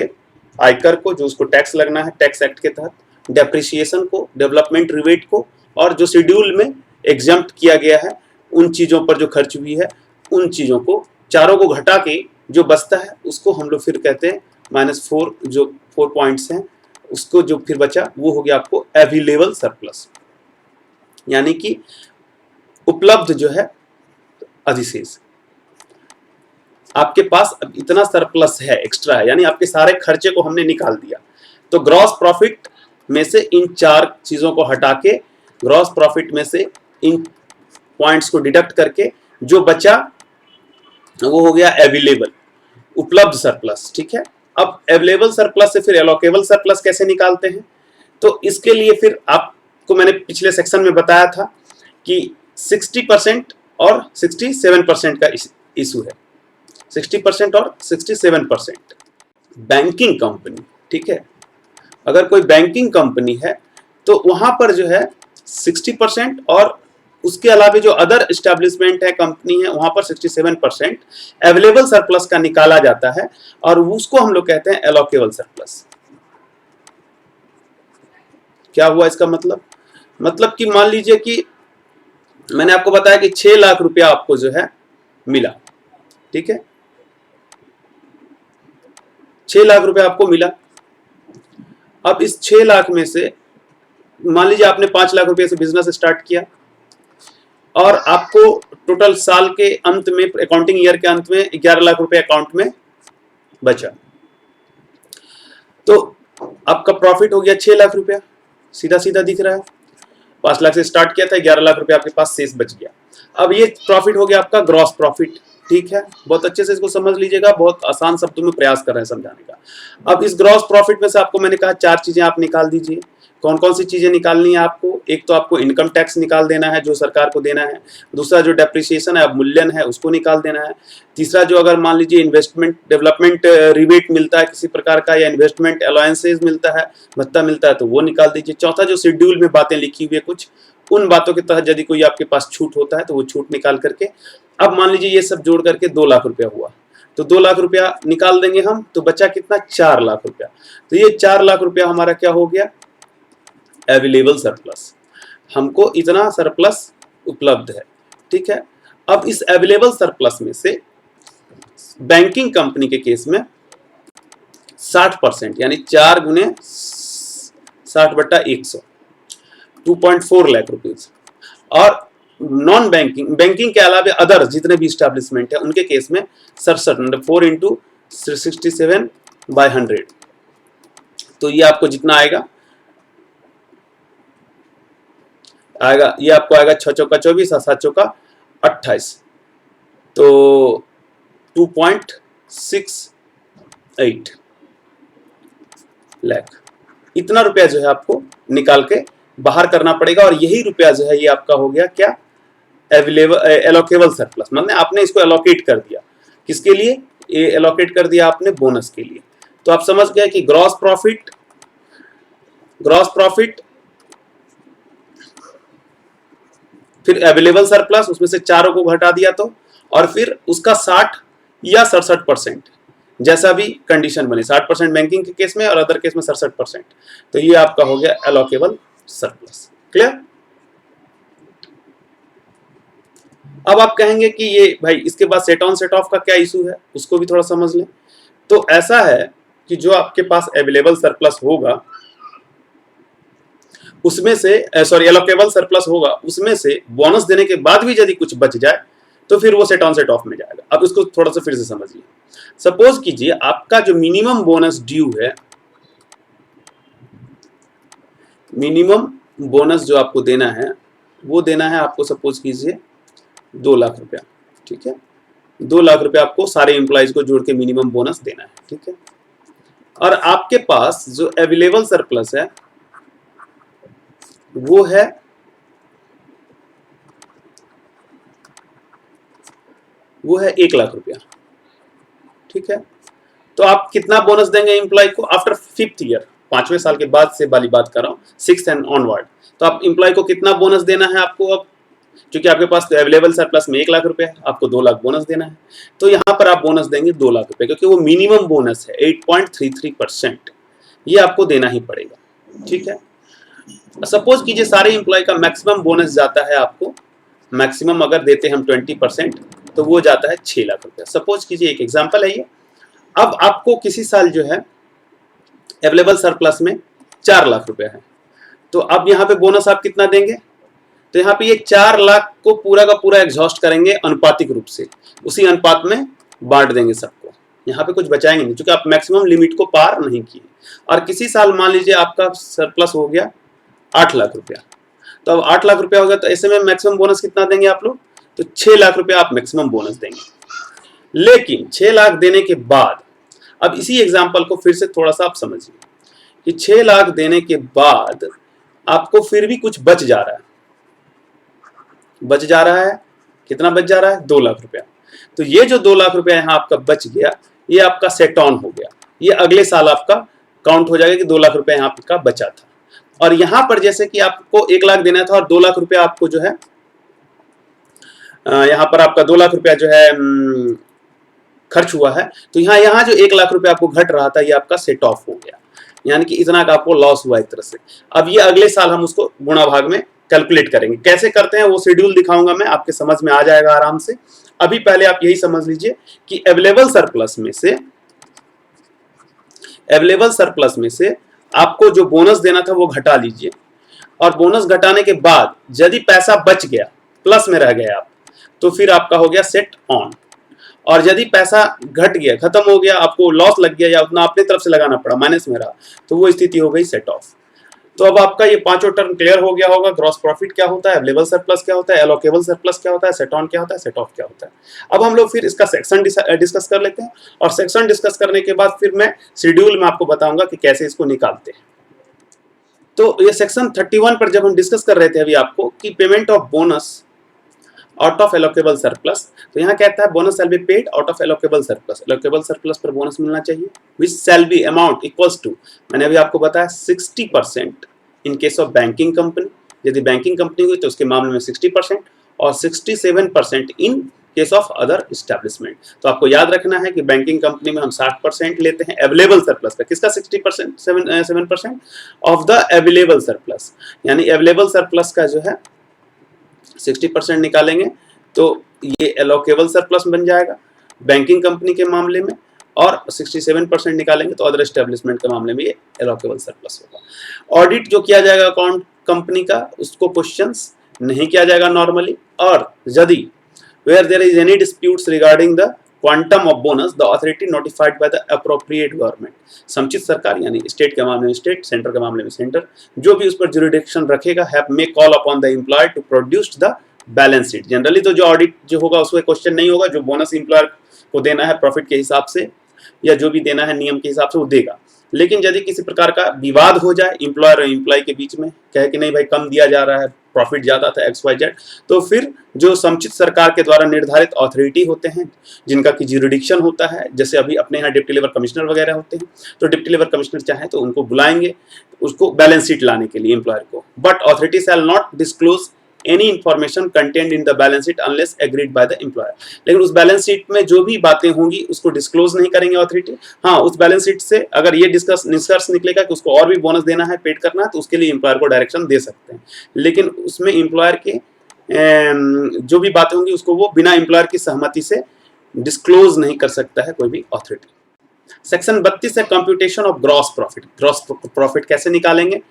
आयकर को जो उसको टैक्स लगना है टैक्स एक्ट के तहत, डेप्रिसिएशन को, डेवलपमेंट रिबेट को, और जो शेड्यूल में एग्जम्प्ट किया गया है उन चीजों पर जो खर्च हुई है उन चीजों को, चारों को घटा के जो बचता है उसको हम लोग फिर कहते हैं -4, जो 4 पॉइंट्स हैं उसको जो फिर बचा वो हो गया आपको अवेलेबल सरप्लस, यानी कि उपलब्ध जो है अधिशेष। आपके पास अब इतना सरप्लस है, एक्स्ट्रा है, यानी आपके सारे खर्चे को हमने निकाल दिया। तो ग्रॉस प्रॉफिट में से इन 4 चीजों को हटा के, ग्रॉस प्रॉफिट में से इन पॉइंट्स को डिडक्ट करके जो बचा वो हो गया अवेलेबल, उपलब्ध सरप्लस, ठीक है। अब अवेलेबल सरप्लस से फिर एलोकेबल सरप्लस कैसे निकालते हैं, तो इसके लिए फिर आपको मैंने पिछले सेक्शन में बताया था कि 60% और 67% का इशू है, 60% और 67%। बैंकिंग कंपनी, ठीक है, अगर कोई बैंकिंग कंपनी है तो वहां पर जो है 60%, और उसके अलावा जो अदर एस्टेब्लिशमेंट है, कंपनी है, वहां पर 67% अवेलेबल सरप्लस का निकाला जाता है, और उसको हम लोग कहते हैं एलोकेबल सरप्लस। क्या हुआ इसका मतलब कि मान लीजिए कि मैंने आपको बताया कि 6 लाख रुपया आपको जो है मिला, ठीक है, 6 लाख रुपया आपको मिला। अब इस 6 लाख में से मान लीजिए आपने 5 लाख रुपए से बिजनेस स्टार्ट किया, और आपको टोटल साल के अंत में, अकाउंटिंग ईयर के अंत में 11 लाख रुपए अकाउंट में बचा। तो आपका प्रॉफिट हो गया 6 लाख रुपया, सीधा सीधा दिख रहा है। 5 लाख से स्टार्ट किया था, 11 लाख रुपया आपके पास शेष बच गया। अब ये प्रॉफिट हो गया आपका ग्रॉस प्रॉफिट, ठीक है। बहुत अच्छे से इसको समझ लीजिएगा, बहुत आसान शब्दों में प्रयास कर रहे हैं समझाने का। अब इस ग्रॉस प्रॉफिट में से आपको मैंने कहा 4 चीजें आप निकाल दीजिए। कौन कौन सी चीजें निकालनी है आपको, एक तो आपको इनकम टैक्स निकाल देना है जो सरकार को देना है, दूसरा जो डेप्रिसिएशन है, अवमूल्यन है, उसको निकाल देना है, तीसरा जो अगर मान लीजिए इन्वेस्टमेंट डेवलपमेंट रिबेट मिलता है किसी प्रकार का, या इन्वेस्टमेंट अलाउंसेस मिलता है, भत्ता मिलता है, तो वो निकाल दीजिए। चौथा जो शेड्यूल में बातें लिखी हुई है कुछ, उन बातों के तहत यदि कोई आपके पास छूट होता है तो वो छूट निकाल करके, अब मान लीजिए ये सब जोड़ करके 2 लाख रुपया हुआ, तो 2 लाख रुपया निकाल देंगे हम, तो बचा कितना, 4 लाख रुपया। तो ये 4 लाख रुपया हमारा क्या हो गया, अवेलेबल सरप्लस। हमको इतना सरप्लस उपलब्ध है, ठीक है। अब इस अवेलेबल सरप्लस में से बैंकिंग कंपनी के केस में 60%, यानी 4 गुने 60/100, 2.4 लाख रुपीज। और नॉन बैंकिंग, बैंकिंग के अलावा अदर जितने भी स्टैब्लिशमेंट है उनके केस में 67, मतलब 4 × 67/100। तो ये आपको जितना आएगा ये आपको आएगा 6 चौका 24 और 7 चौका 28, तो 2.6 8 लाख, इतना रुपया जो है आपको निकाल के बाहर करना पड़ेगा। और यही रुपया जो है ये आपका हो गया क्या, अवेलेबल एलोकेबल सरप्लस, मतलब आपने इसको एलोकेट कर दिया, किसके लिए, ये एलोकेट कर दिया आपने बोनस के लिए। तो आप समझ गए कि ग्रॉस प्रॉफिट फिर अवेलेबल सरप्लस, उसमें से चारों को घटा दिया तो, और फिर उसका 60 या 67%, जैसा भी कंडीशन बने, 60% बैंकिंग के केस में और अदर केस में 67%, तो ये आपका हो गया एलोकेबल सरप्लस। क्लियर। अब आप कहेंगे कि ये भाई इसके बाद सेट ऑन सेट ऑफ का क्या इशू है, उसको भी थोड़ा समझ लें। तो ऐसा है कि जो आपके पास अवेलेबल सरप्लस होगा उसमें से, सॉरी एलोकेबल सरप्लस होगा, उसमें से बोनस देने के बाद भी यदि कुछ बच जाए तो फिर वो सेट ऑन सेट ऑफ में जाएगा। अब इसको थोड़ा सा फिर से समझिए। सपोज कीजिए आपका जो मिनिमम बोनस ड्यू है, मिनिमम बोनस जो आपको देना है वो देना है आपको, सपोज कीजिए 2 लाख रुपया, ठीक है, 2 लाख रुपया आपको सारे एम्प्लॉइज को जोड़ के मिनिमम बोनस देना है, ठीक है। और आपके पास जो अवेलेबल सरप्लस है वो है 1 लाख रुपया, ठीक है। तो आप कितना बोनस देंगे एम्प्लॉय को आफ्टर 5th ईयर, 5वें साल के बाद से वाली बात कर रहा हूँ, 6th एंड ऑनवर्ड। तो आप एम्प्लॉय को कितना बोनस देना है आपको, अब क्योंकि आपके पास तो अवेलेबल सरप्लस में 1 लाख रुपया है, आपको 2 लाख बोनस देना है, तो यहाँ पर आप बोनस देंगे 2 लाख रुपए, क्योंकि वो मिनिमम बोनस है 8.33%, ये आपको देना ही पड़ेगा, ठीक है। सपोज कीजिए सारे एम्प्लॉय का मैक्सिमम बोनस जाता है आपको, मैक्सिमम अगर देते हैं हम 20%, तो वो जाता है 6 लाख रुपया। सपोज कीजिए, एक एग्जांपल है ये। अब आपको किसी साल जो है अवेलेबल सरप्लस में 4 लाख रुपया है, तो अब यहाँ पे बोनस आप कितना देंगे, तो यहाँ पे ये 4 लाख को पूरा का पूरा एग्जॉस्ट करेंगे अनुपातिक रूप से, उसी अनुपात में बांट देंगे सबको, यहाँ पे कुछ बचाएंगे नहीं, क्योंकि आप मैक्सिमम लिमिट को पार नहीं किए। और किसी साल मान लीजिए आपका सरप्लस हो गया 8 लाख रुपया, तो अब 8 लाख रुपया हो गया, तो ऐसे में मैक्सिमम बोनस कितना देंगे आप लोग, तो 6 लाख रुपया आप मैक्सिमम बोनस देंगे। लेकिन 6 लाख देने के बाद, अब इसी एग्जाम्पल को फिर से थोड़ा सा आप समझिए कि 6 लाख देने के बाद आपको फिर भी कुछ बच जा रहा है, कितना बच जा रहा है, 2 लाख रुपया। तो ये जो 2 लाख रुपया यहाँ आपका बच गया, ये आपका सेट ऑन हो गया, ये अगले साल आपका काउंट हो जाएगा कि 2 लाख रुपया यहाँ आपका बचा था। और यहाँ पर जैसे कि आपको 1 लाख देना था और 2 लाख रुपया आपको जो है, यहाँ पर आपका 2 लाख रुपया जो है खर्च हुआ है, तो यहाँ जो 1 लाख रुपया आपको घट रहा था, ये आपका सेट ऑफ हो गया, यानी कि इतना का आपको लॉस हुआ एक तरह से। अब ये अगले साल हम उसको गुणा भाग में कैलकुलेट करेंगे, कैसे करते हैं वो शेड्यूल दिखाऊंगा मैं, आपके समझ में आ जाएगा आराम से। अभी पहले आप यही समझ लीजिए कि अवेलेबल सरप्लस में से आपको जो बोनस देना था वो घटा लीजिए, और बोनस घटाने के बाद यदि पैसा बच गया, प्लस में रह गए आप, तो फिर आपका हो गया सेट ऑन। और यदि पैसा घट गया, खत्म हो गया, आपको लॉस लग गया या उतना अपने तरफ से लगाना पड़ा, माइनस में रहा, तो वो स्थिति हो गई सेट ऑफ। तो अब आपका ये पांचों टर्म क्लियर हो गया होगा, ग्रॉस प्रॉफिट क्या होता है, अवेलेबल सरप्लस क्या होता है, एलोकेबल सरप्लस क्या होता है, सेट ऑन क्या होता है, सेट ऑफ क्या होता है। अब हम लोग फिर इसका सेक्शन डिस्कस कर लेते हैं, और सेक्शन डिस्कस करने के बाद फिर मैं शेड्यूल में आपको बताऊंगा कि कैसे इसको निकालते हैं। तो ये सेक्शन 31 पर जब हम डिस्कस कर रहे थे अभी आपको कि payment of bonus out of allocable surplus, तो यहाँ कहता है bonus shall be paid out of allocable surplus, allocable surplus पर बोनस मिलना चाहिए, which shall be amount equals to, मैंने अभी आपको बताया 60% in case of banking company, यदि बैंकिंग कंपनी हुई तो उसके मामले में 60%, और 67% in case of other establishment. तो आपको याद रखना है कि बैंकिंग कंपनी में हम 60% लेते हैं अवेलेबल सरप्लस का, किसका 60%, 7% ऑफ द अवेलेबल सरप्लस, यानी अवेलेबल सरप्लस का जो है 60% निकालेंगे तो ये एलोकेबल सरप्लस बन जाएगा बैंकिंग कंपनी के मामले में, और 67% निकालेंगे तो अदर एस्टेब्लिशमेंट के मामले में ये एलोकेबल सरप्लस होगा। ऑडिट जो किया जाएगा अकाउंट कंपनी का, उसको क्वेश्चंस नहीं किया जाएगा नॉर्मली, और यदि where there is any disputes regarding the quantum of bonus, the authority notified by the appropriate government, समुचित सरकार यानी स्टेट के मामले में स्टेट, सेंटर के मामले में सेंटर, जो भी उस पर जुरिडिक्शन रखेगा, have may call upon the employee to produce the balance sheet. Generally तो जो ऑडिट जो होगा उसमें क्वेश्चन नहीं होगा, जो बोनस एम्प्लॉयर को देना है प्रॉफिट के हिसाब से, या जो भी देना है नियम के हिसाब से वो देगा। लेकिन यदि किसी प्रकार का विवाद हो जाए एम्प्लॉयर और एम्प्लॉय के बीच में, कहे कि नहीं भाई कम दिया जा रहा है, प्रॉफिट ज्यादा था XYZ, तो फिर जो समुचित सरकार के द्वारा निर्धारित अथॉरिटी होते हैं जिनका कि ज्यूरिडिक्शन होता है, जैसे अभी अपने यहाँ डिप्टी लेबर कमिश्नर वगैरह होते हैं, तो डिप्टी लेबर कमिश्नर चाहे तो उनको बुलाएंगे उसको बैलेंस शीट लाने के लिए एम्प्लॉयर को। But authority shall not disclose any information content in the balance sheet unless agreed by the employer. लेकिन उस बैलेंस शीट में जो भी बातें होंगी उसको डिस्क्लोज नहीं करेंगे अथॉरिटी। हाँ, उस बैलेंस शीट से अगर ये निष्कर्ष निकलेगा कि उसको और भी बोनस देना है, पेड करना है, तो उसके लिए एम्प्लॉयर को डायरेक्शन दे सकते हैं। लेकिन उसमें एम्प्लॉयर के जो भी बातें होंगी उसको वो बिना एम्प्लॉयर की सहमति से डिस्क्लोज नहीं कर सकता है कोई भी अथॉरिटी। सेक्शन 32 है computation of gross profit. Gross profit कैसे निकालेंगे?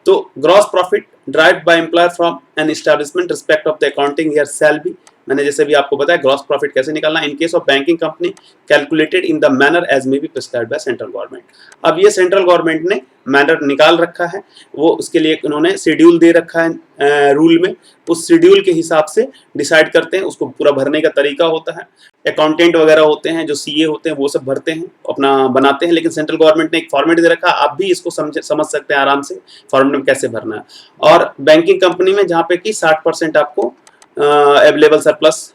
तो gross profit derived by employer from an establishment respect of the accounting year shall be, मैंने जैसे भी आपको बताया ग्रॉस प्रॉफिट कैसे निकालना, in case of banking company calculated in the manner as may be prescribed by central government. अब ये central government ने मैनर निकाल रखा है, वो उसके लिए उन्होंने शेड्यूल दे रखा है रूल में, उस शेड्यूल के हिसाब से डिसाइड करते हैं, उसको पूरा भरने का तरीका होता है। अकाउंटेंट वगैरह होते हैं जो CA होते हैं वो सब भरते हैं, अपना बनाते हैं, लेकिन सेंट्रल गवर्नमेंट ने एक फॉर्मेट दे रखा है, आप भी इसको समझ सकते हैं आराम से फॉर्मेट में कैसे भरना है। और बैंकिंग कंपनी में जहाँ पे कि 60% आपको अवेलेबल सरप्लस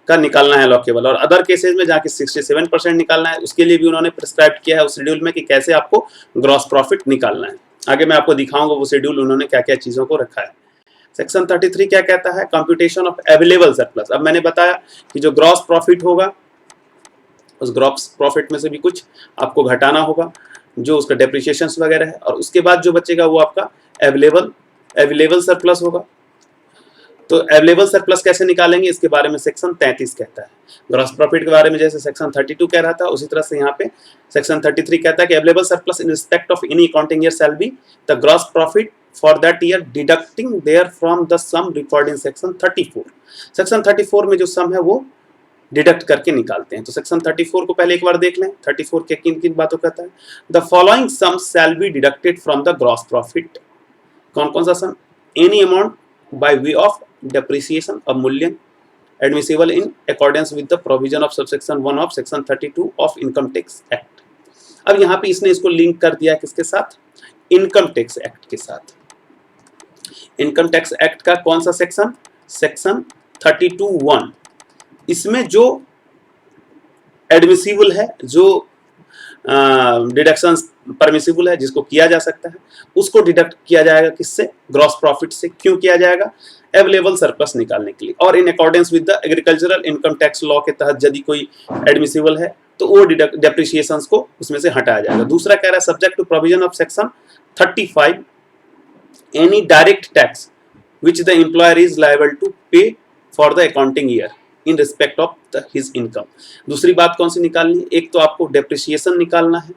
का निकालना है लॉकेबल, और अदर केसेस में जहाँ की 67% निकालना है, उसके लिए भी उन्होंने प्रिस्क्राइब किया है उस शेड्यूल में कि कैसे आपको ग्रॉस प्रॉफिट निकालना है। आगे मैं आपको दिखाऊंगा वो शेड्यूल उन्होंने क्या क्या चीजों को रखा है। सेक्शन 33 क्या कहता है? Computation of available surplus. अब मैंने बताया कि जो ग्रॉस प्रॉफिट होगा उस ग्रॉस प्रॉफिट में से भी कुछ आपको घटाना होगा जो उसका डेप्रिसिएशन वगैरह है, और उसके बाद जो बचेगा वो आपका अवेलेबल सरप्लस होगा। तो अवेलेबल सरप्लस कैसे निकालेंगे इसके बारे में सेक्शन 33 कहता है। ग्रॉस प्रॉफिट के बारे में जैसे सेक्शन 32 कह रहा था उसी तरह से यहाँ पे सेक्शन 33 कहता है कि available surplus in respect of any accounting year shall be the gross profit for that year deducting there from the sum record in section 34। Section 34 में जो सम है वो डिडक्ट करके निकालते हैं। तो सेक्शन 34 को पहले एक बार देख लें। 34 के किन किन बातों कहता है? The following sum shall be deducted from the gross profit. कौन कौन सा sum? Any amount by way of depreciation of मूल्यन admissible in accordance with the provision of subsection 1 of section 32 of income tax act। अब यहाँ पे इसने इसको link कर दिया किसके साथ? इनकम टैक्स एक्ट के साथ। इनकम टैक्स एक्ट का कौन सा सेक्शन? सेक्शन 32(1). इसमें जो एडमिसिबल है, जो डिडक्शन परमिसिबल है, जिसको किया जा सकता है, उसको डिडक्ट किया जाएगा किससे? ग्रॉस प्रॉफिट से। क्यों किया जाएगा? अवेलेबल सरप्लस निकालने के लिए, और in accordance with the agricultural income tax law के तहत यदि कोई एडमिसिबल है तो वो डेप्रिसिएशंस को उसमें से हटाया जाएगा। दूसरा कह रहा है subject to provision of section 35 any direct tax which the employer is liable to pay for the accounting year in respect of his income. दूसरी बात कौन सी निकालनी है? एक तो आपको डेप्रिसिएशन निकालना है,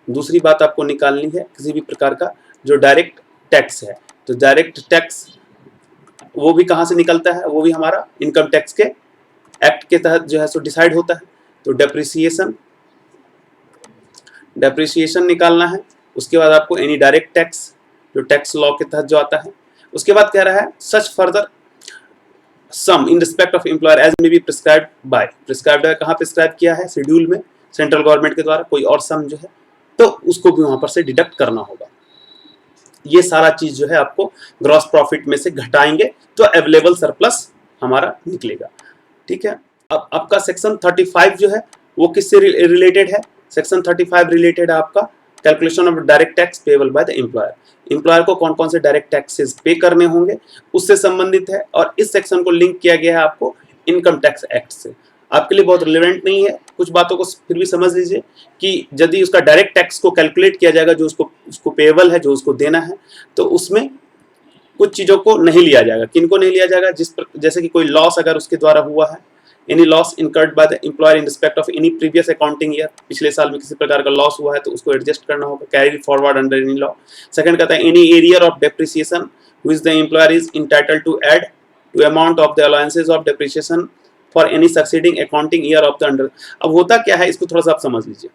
दूसरी बात आपको निकालनी है किसी भी प्रकार का जो डायरेक्ट टैक्स है। तो डायरेक्ट टैक्स वो भी कहाँ से निकलता है? वो भी हमारा इनकम टैक्स के एक्ट के तहत जो है सो डिसाइड होता है। तो डेप्रिसिएशन निकालना है। उसके बाद आपको एनी डायरेक्ट टैक्स जो टैक्स लॉ के तहत जो आता है। उसके बाद कह रहा है such further sum in respect of employer as may be prescribed by. Prescribed कहाँ प्रिस्क्राइब किया है? शेड्यूल में सेंट्रल गवर्नमेंट के द्वारा कोई और सम जो है तो उसको भी वहां पर से डिडक्ट करना होगा। ये सारा चीज जो है आपको ग्रॉस प्रॉफिट में से घटाएंगे तो अवेलेबल सरप्लस हमारा निकलेगा। ठीक है। अब आपका सेक्शन 35 जो है वो किससे रिलेटेड है? सेक्शन 35 रिलेटेड है आपका calculation of direct tax payable by the employer. Employer को कौन कौन से डायरेक्ट टैक्सेस पे करने होंगे उससे संबंधित है, और इस सेक्शन को लिंक किया गया है आपको इनकम टैक्स एक्ट से। आपके लिए बहुत रिलेवेंट नहीं है, कुछ बातों को फिर भी समझ लीजिए कि यदि उसका डायरेक्ट टैक्स को कैलकुलेट किया जाएगा जो उसको पेएबल है, जो उसको देना है, तो उसमें कुछ चीज़ों को नहीं लिया जाएगा। किनको नहीं लिया जाएगा? जैसे कि कोई लॉस अगर उसके द्वारा हुआ है, any loss incurred by the employer in respect of any previous accounting year, पिछले साल में किसी प्रकार का लॉस हुआ है तो उसको एडजस्ट करना होगा, carry forward under any law. Second कहता है any arrear of depreciation which the employer is entitled to add to amount of the allowances of depreciation for any succeeding accounting year of the under. अब होता क्या है इसको थोड़ा सा आप समझ लीजिए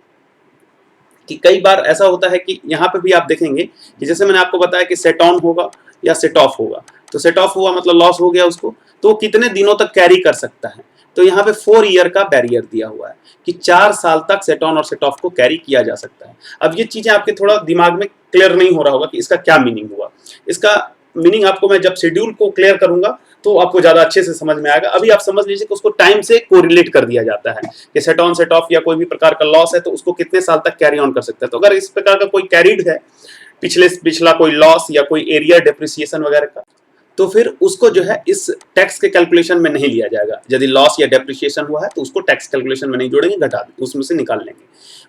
कि कई बार ऐसा होता है कि यहाँ पे भी आप देखेंगे कि जैसे मैंने आपको बताया कि सेट ऑन होगा या सेट ऑफ होगा। तो सेट ऑफ हुआ मतलब लॉस हो गया उसको, तो वो कितने दिनों तक कैरी कर सकता है? तो यहाँ पे 4 ईयर का बैरियर दिया हुआ है कि 4 साल तक सेट ऑन और सेट ऑफ को कैरी किया जा सकता है। अब ये चीजें आपके थोड़ा दिमाग में क्लियर नहीं हो रहा होगा कि इसका क्या मीनिंग हुआ। इसका मीनिंग आपको मैं जब शेड्यूल को क्लियर करूंगा तो आपको ज्यादा अच्छे से समझ में आएगा। अभी आप समझ लीजिए कि उसको टाइम से कोरिलेट कर दिया जाता है कि सेट ऑन सेट ऑफ या कोई भी प्रकार का लॉस है तो उसको कितने साल तक कैरी ऑन कर सकता है। तो अगर इस प्रकार का कोई कैरिड है पिछला कोई लॉस या कोई एरिया डेप्रिसिएशन वगैरह का, तो फिर उसको जो है इस टैक्स के कैलकुलेशन में नहीं लिया जाएगा। यदि लॉस या डेप्रिसिएशन हुआ है तो उसको टैक्स कैलकुलेशन में नहीं जोड़ेंगे, घटा देंगे, उसमें से निकाल लेंगे।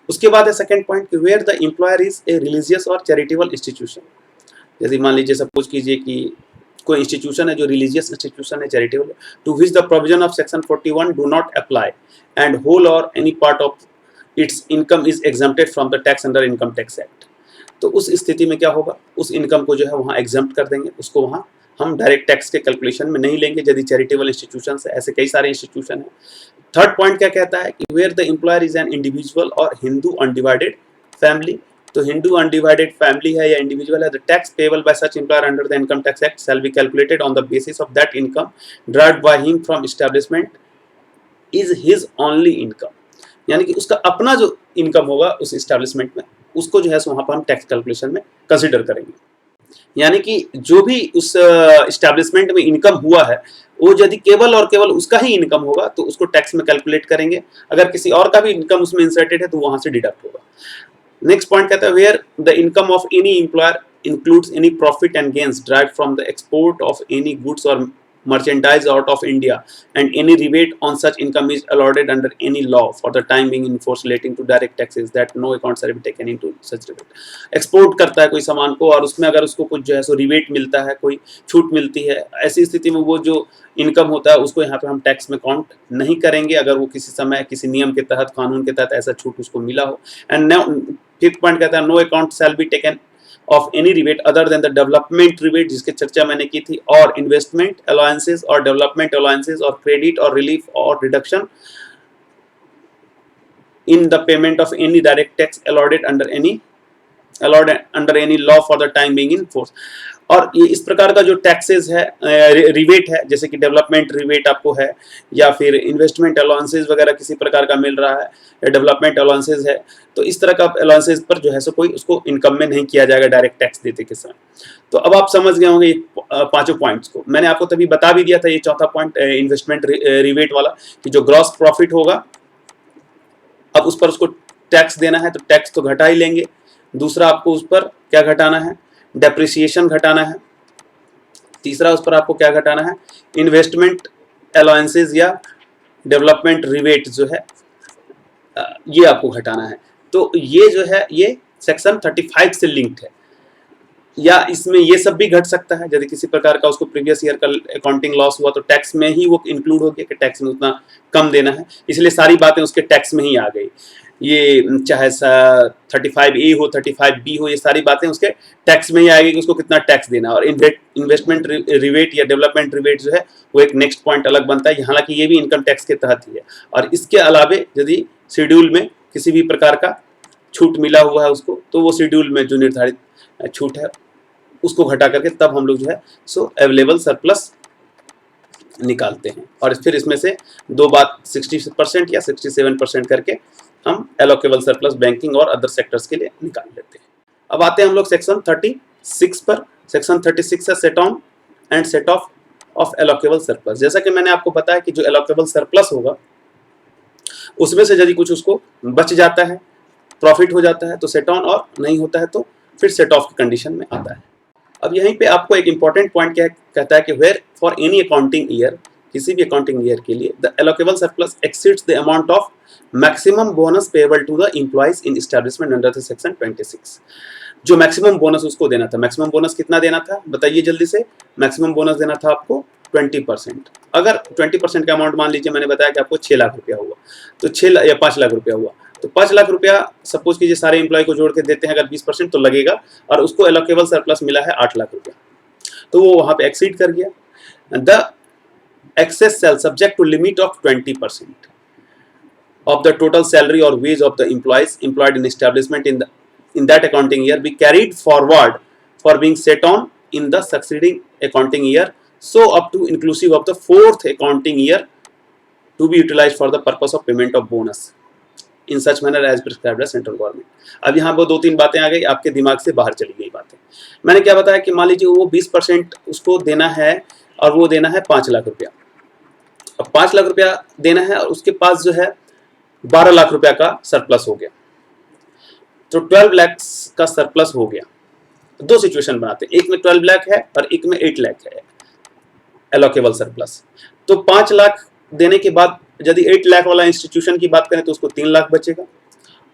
उसके बाद है सेकंड पॉइंट कि where the employer is a religious और चैरिटेबल इंस्टीट्यूशन। यदि मान लीजिए सपोज कीजिए कि कोई इंस्टीट्यूशन है जो रिलीजियस इंस्टीट्यूशन है, charitable, to which the provision of section 41 do not apply and whole or any part of its income is exempted from the tax under income tax act. तो उस स्थिति में क्या होगा, उस इनकम को जो है वहाँ एग्जम्प्ट कर देंगे, उसको वहाँ हम डायरेक्ट टैक्स के कैलकुलेशन में नहीं लेंगे यदि चैरिटेबल इंस्टीट्यूशन है। ऐसे कई सारे इंस्टीट्यूशन है। थर्ड पॉइंट क्या कहता है कि where the employer is an individual और हिंदू अनडिवाइडेड फैमिली। तो हिंदू अनडिवाइडेड फैमिली है या इंडिविजुअल है, the tax payable by such employer under the income tax act shall be calculated on the basis of that income derived by him from establishment is his only income. यानी कि उसका अपना जो income होगा उस establishment में, उसको जो है वहाँ पर हम टैक्स कैलकुलेशन में कंसिडर करेंगे। यानी कि जो भी उस एस्टैब्लिशमेंट में इनकम हुआ है वो यदि केवल और केवल उसका ही इनकम होगा तो उसको टैक्स में कैलकुलेट करेंगे। अगर किसी और का भी इनकम उसमें इंसर्टेड है तो वहां से डिडक्ट होगा। नेक्स्ट पॉइंट कहता है where the income of any employer includes any profit and gains derived from the export of any goods और merchandise out of India and any rebate on such income is allotted under any law for the time being in force relating to direct taxes that no account shall be taken into such rebate। Export करता है कोई सामान को और उसमें अगर उसको कुछ जो है सो रिबेट मिलता है, कोई छूट मिलती है, ऐसी स्थिति में वो जो इनकम होता है उसको यहाँ पे हम टैक्स में काउंट नहीं करेंगे अगर वो किसी समय किसी नियम के तहत, कानून के तहत ऐसा छूट उसको मिला हो। एंड फिफ्थ पॉइंट कहता है no account shall be taken of any rebate other than the development rebate जिसकी चर्चा मैंने की थी, और investment allowances और development allowances और credit और relief और reduction in the payment of any direct tax allotted under any law for the time being in force। और ये इस प्रकार का जो टैक्सेस है, रिबेट है, जैसे कि डेवलपमेंट रिबेट आपको है या फिर इन्वेस्टमेंट अलाउंसेस वगैरह किसी प्रकार का मिल रहा है या डेवलपमेंट अलाउंसेस है, तो इस तरह का अलाउंसेस पर जो है सो कोई उसको इनकम में नहीं किया जाएगा डायरेक्ट टैक्स देते के समय। तो अब आप समझ गए होंगे पांचों पॉइंट्स को। मैंने आपको तभी बता भी दिया था ये चौथा पॉइंट इन्वेस्टमेंट रिबेट वाला कि जो ग्रॉस प्रॉफिट होगा अब उस पर उसको टैक्स देना है तो टैक्स तो घटा ही लेंगे। दूसरा आपको उस पर क्या घटाना है, डेप्रिसिएशन घटाना है। तीसरा उस पर आपको क्या घटाना है, इन्वेस्टमेंट अलाउंसेस या डेवलपमेंट रिबेट जो है ये आपको घटाना है। तो ये जो है ये सेक्शन 35 से लिंक्ड है, या इसमें ये सब भी घट सकता है यदि किसी प्रकार का उसको प्रीवियस ईयर का अकाउंटिंग लॉस हुआ तो टैक्स में ही वो इंक्लूड हो गया कि टैक्स में उतना कम देना है, इसलिए सारी बातें उसके टैक्स में ही आ गई। ये चाहे 35A हो 35B हो, ये सारी बातें उसके टैक्स में ही आएगी कि उसको कितना टैक्स देना। और इन्वेस्टमेंट रिबेट या डेवलपमेंट रिबेट जो है वो एक नेक्स्ट पॉइंट अलग बनता है, हालांकि ये भी इनकम टैक्स के तहत ही है। और इसके अलावे यदि शेड्यूल में किसी भी प्रकार का छूट मिला हुआ है उसको, तो वो शेड्यूल में जो निर्धारित छूट है उसको घटा करके तब हम लोग जो है सो अवेलेबल सरप्लस निकालते हैं। और फिर इसमें से दो बात 60% या 67% करके हम एलोकेबल सरप्लस बैंकिंग और अदर सेक्टर्स के लिए निकाल लेते हैं। अब आते हैं हम लोग सेक्शन 36 पर। सेक्शन 36 है set on and set of allocable surplus. जैसा कि मैंने आपको बताया कि जो एलोकेबल सरप्लस होगा उसमें से यदि कुछ उसको बच जाता है, प्रॉफिट हो जाता है, तो सेट ऑन, और नहीं होता है तो फिर सेट ऑफ की कंडीशन में आता है। अब यहीं पे आपको एक इंपॉर्टेंट पॉइंट क्या कहता है कि where for any accounting year, किसी भी अकाउंटिंग ईयर के लिए, the allocable surplus exceeds the amount of maximum bonus payable to the employees in establishment under the section 26। जो मैक्सिमम बोनस उसको देना था, मैक्सिमम बोनस कितना देना था बताइए जल्दी से। मैक्सिमम बोनस देना था आपको 20%। अगर 20% का अमाउंट मान लीजिए मैंने बताया कि आपको 6 लाख रुपया हुआ, तो 6 या 5 लाख रुपया हुआ, तो 5 लाख रुपया सपोज कीजिए सारे एम्प्लॉय को जोड़ के देते हैं, अगर 20% तो लगेगा, और उसको एलोकेबल सरप्लस मिला है 8 लाख रुपया, तो वो वहां पे एक्सीड कर गया। The excess shall subject to limit of 20% of the total salary or wage of the employees employed in establishment in that accounting year be carried forward for being set on in the succeeding accounting year, so up to inclusive of the fourth accounting year to be utilised for the purpose of payment of bonus in such manner as prescribed by central government. अब यहाँ पर 2-3 बातें आ गई, आपके दिमाग से बाहर चली गई बातें। मैंने क्या बताया कि मान लीजिए वो 20% उसको देना है और वो देना है 5 लाख रुपया। अब 5 लाख रुपया देना है और उसके पास जो है 12 लाख रुपया का सरप्लस हो गया, तो 12 लाख का सरप्लस हो गया। दो सिचुएशन बनाते हैं, एक में 12 लाख है और एक में 8 लाख है एलोकेबल सरप्लस। तो 5 लाख देने के बाद यदि 8 लाख वाला इंस्टीट्यूशन की बात करें तो उसको 3 लाख बचेगा,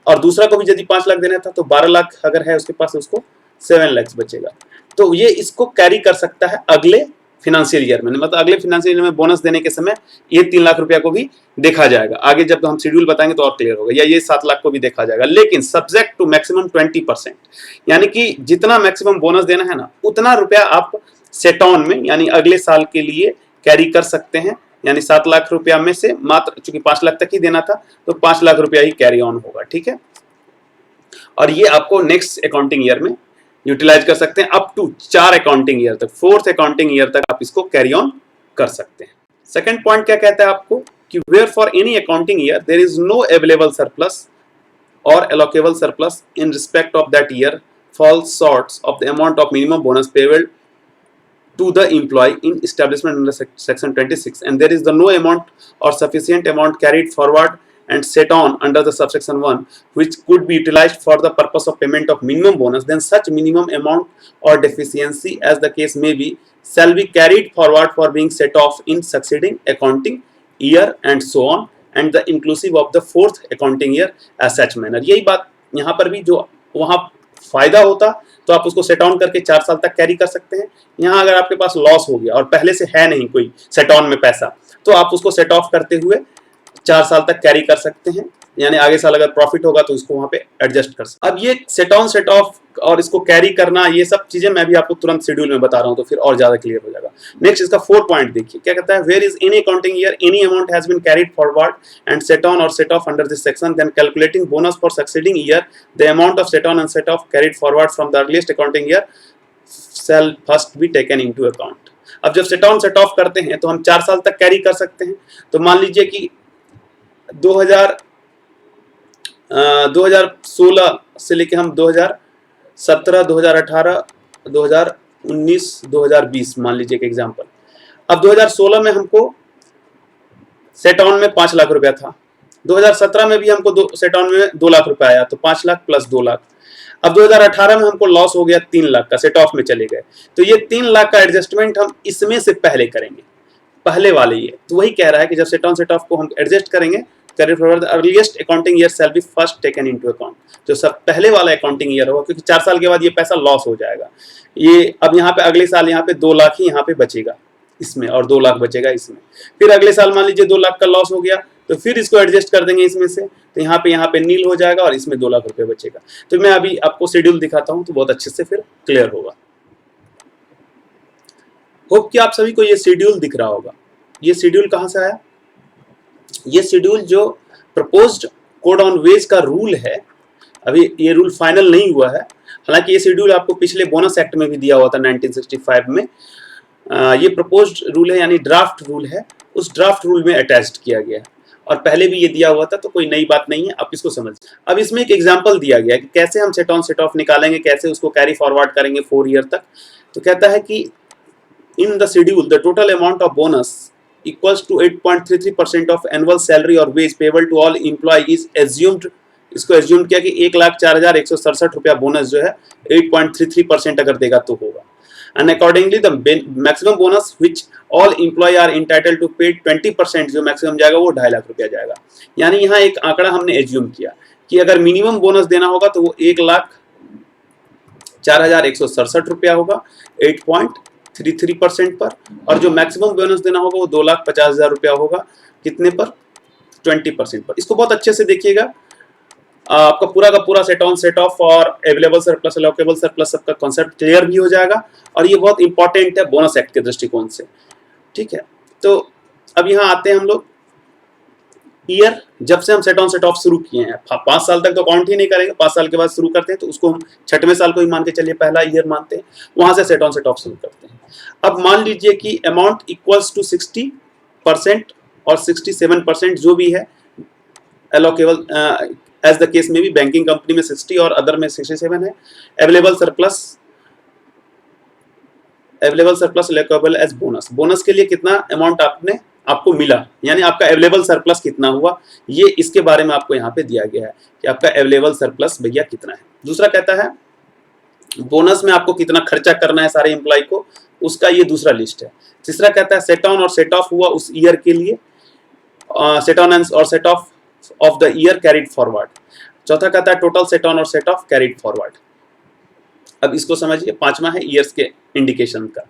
और दूसरा को भी यदि 5 लाख देना था तो 12 लाख अगर है उसके पास उसको 7 लाख बचेगा। तो ये इसको कैरी कर सकता है अगले फिनेंशियल ईयर में, मतलब अगले फिनेंशियल ईयर में बोनस देने के समय ये 3 लाख रुपया को भी देखा जाएगा। आगे जब हम शेड्यूल बताएंगे तो और क्लियर होगा, या ये 7 लाख को भी देखा जाएगा, लेकिन सब्जेक्ट टू मैक्सिमम 20%, यानी कि जितना मैक्सिमम बोनस देना है ना उतना रुपया आप सेट ऑन में यानी अगले साल के लिए कैरी कर सकते हैं। यानी 7 लाख रुपया में से मात्र चूंकि 5 लाख तक ही देना था तो 5 लाख रुपया ही कैरी ऑन होगा, ठीक है। और ये आपको नेक्स्ट अकाउंटिंग ईयर में यूटिलाइज कर सकते हैं अप टू 4 अकाउंटिंग ईयर तक, 4th अकाउंटिंग ईयर तक आप इसको कैरी ऑन कर सकते हैं। सेकंड पॉइंट क्या कहता है आपको कि where for any accounting year there is no available surplus और allocable surplus in respect of that year falls short of the amount of minimum bonus payable to the employee in establishment under section 26, and there is the no amount or sufficient amount carried forward and set on under the subsection 1 which could be utilized for the purpose of payment of minimum bonus, then such minimum amount or deficiency as the case may be shall be carried forward for being set off in succeeding accounting year and so on, and the inclusive of the 4th accounting year as such manner। यही बात यहाँ पर भी जो वहाँ फायदा होता तो आप उसको सेट ऑन करके 4 साल तक कैरी कर सकते हैं। यहाँ अगर आपके पास लॉस हो गया और पहले से है नहीं कोई सेट ऑन में पैसा, तो आप उसको सेट ऑफ करते हुए 4 साल तक कैरी कर सकते हैं, यानी आगे साल अगर प्रॉफिट होगा तो इसको वहां पे एडजस्ट कर सकते हैं। अब ये सेट ऑन सेट ऑफ और इसको कैरी करना, ये सब चीजें मैं भी आपको तुरंत शेड्यूल में बता रहा हूं तो फिर और ज्यादा क्लियर हो जाएगा। नेक्स्ट इसका 4 पॉइंट देखिए क्या कहता है, where is any accounting year any amount has been carried forward and set on और set off under this section, then calculating bonus for succeeding year the amount of set on and set off carried forward from the earliest accounting year shall first be taken into account. अब जब set on set of करते हैं तो हम 4 साल तक carry कर सकते हैं। तो मान लीजिए कि 2016 से लेके हम 2017, 2018, 2019, 2020 मान लीजिए एक एग्जांपल। अब 2016 में हमको सेट ऑन में 5 लाख रुपया था, 2017 में भी हमको सेट ऑन में 2 लाख रुपया आया, तो 5 लाख प्लस 2 लाख। अब 2018 में हमको लॉस हो गया 3 लाख का, सेट ऑफ में चले गए, तो ये 3 लाख का एडजस्टमेंट हम इसमें से पहले करेंगे, पहले वाले ये। तो वही कह रहा है कि जब सेट ऑन सेट ऑफ को हम एडजस्ट करेंगे, carry forward the earliest accounting year shall B first taken into account, जो सब पहले वाला अकाउंटिंग ईयर होगा, क्योंकि 4 साल के बाद ये पैसा लॉस हो जाएगा। ये अब यहाँ पे अगले साल यहाँ पे 2 लाख ही यहाँ पे बचेगा इसमें, और 2 लाख बचेगा इसमें। फिर अगले साल मान लीजिए 2 लाख का लॉस हो गया, तो फिर इसको एडजस्ट कर देंगे इसमें से, तो यहाँ पे नील हो जाएगा और इसमें 2 लाख रुपए बचेगा। तो मैं अभी आपको शेड्यूल दिखाता हूँ तो बहुत अच्छे से फिर क्लियर होगा। होप कि आप सभी को ये शेड्यूल दिख रहा होगा। ये शेड्यूल कहाँ से आया? ये शेड्यूल जो प्रपोज्ड कोड ऑन वेज का रूल है, अभी ये रूल फाइनल नहीं हुआ है, हालांकि ये शेड्यूल आपको पिछले बोनस एक्ट में भी दिया हुआ था 1965 में। ये प्रपोज्ड रूल है यानी ड्राफ्ट रूल है, उस ड्राफ्ट रूल में अटैच्ड किया गया है, और पहले भी ये दिया हुआ था, तो कोई नई बात नहीं है, आप इसको समझ। अब इसमें एक एग्जांपल दिया गया है कि कैसे हम सेट ऑन सेट ऑफ निकालेंगे, कैसे उसको कैरी फॉरवर्ड करेंगे 4 ईयर तक। तो कहता है कि in the schedule the total amount of bonus equals to 8.33% of annual salary or wage payable to all employee is assumed। इसको एज्यूम किया कि 1,04,167 रुपया बोनस जो है 8.33% अगर देगा तो होगा। And accordingly the maximum bonus which all employee are entitled to pay 20% जो मैक्सिमम जाएगा वो 2.5 लाख रुपया जाएगा। यानी यहाँ एक आंकड़ा हमने एज्यूम किया कि अगर मिनिमम बोनस देना होगा तो वो 1,04,167 रुपया होगा 8.33% पर, और जो मैक्सिमम बोनस देना होगा वो 2,50,000 रुपया होगा कितने पर? 20% पर। इसको बहुत अच्छे से देखिएगा, आपका पूरा का पूरा सेट ऑन सेट ऑफ और अवेलेबल सरप्लस एलोकेबल सरप्लस सबका कॉन्सेप्ट क्लियर भी हो जाएगा, और ये बहुत इंपॉर्टेंट है बोनस एक्ट के दृष्टिकोण से। ठीक है, तो अब यहाँ आते हैं हम लोग ईयर। जब से हम सेट ऑन सेट ऑफ शुरू किए हैं, 5 साल तक तो काउंट ही नहीं करेंगे, 5 साल के बाद शुरू करते हैं, तो उसको हम 6वें साल को ही मान के चलिए पहला ईयर मानते हैं, वहां से सेट ऑन सेट ऑफ शुरू करते हैं। अब मान लीजिए कि अमाउंट इक्वल्स टू 60% और 67% जो भी है एलोकेबल एज द केस में भी, बैंकिंग कंपनी में 60 और अदर में 67 है। Available surplus allocable as bonus, bonus के लिए कितना अमाउंट आपको मिला, यानी आपका अवेलेबल सरप्लस कितना हुआ, ये इसके बारे में आपको यहाँ पे दिया गया है कि आपका अवेलेबल सरप्लस भैया कितना है। दूसरा कहता है बोनस में आपको कितना खर्चा करना है सारे एम्प्लॉय को, उसका ये दूसरा लिस्ट है। तीसरा कहता है सेट ऑन और सेट ऑफ हुआ उस ईयर के लिए, सेट ऑन और set of the year carried forward. चौथा कहता है टोटल सेट ऑन और सेट ऑफ कैरिड फॉरवर्ड। अब इसको समझिए, पांचवा है ईयर्स के इंडिकेशन का।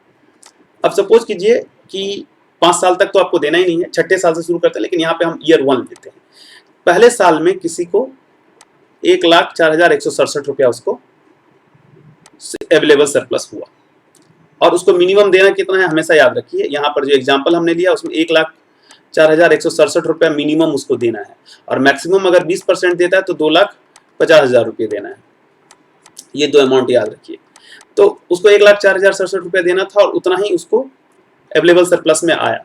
अब सपोज कीजिए कि 5 साल तक तो आपको देना ही नहीं है, छठे साल से शुरू करते हैं, लेकिन यहाँ पे हम ईयर 1 लेते हैं। पहले साल में किसी को 1,04,167 रुपया उसको अवेलेबल सरप्लस हुआ, और उसको मिनिमम देना कितना है हमेशा याद रखिए। यहाँ पर जो एग्जाम्पल हमने लिया उसमें 1,04,167 रुपया मिनिमम उसको देना है, और मैक्सिमम अगर 20% देता है तो 2,50,000 रुपये देना है। ये दो अमाउंट याद रखिए। तो उसको 1,04,067 रुपया देना था और उतना ही उसको अवेलेबल सरप्लस में आया,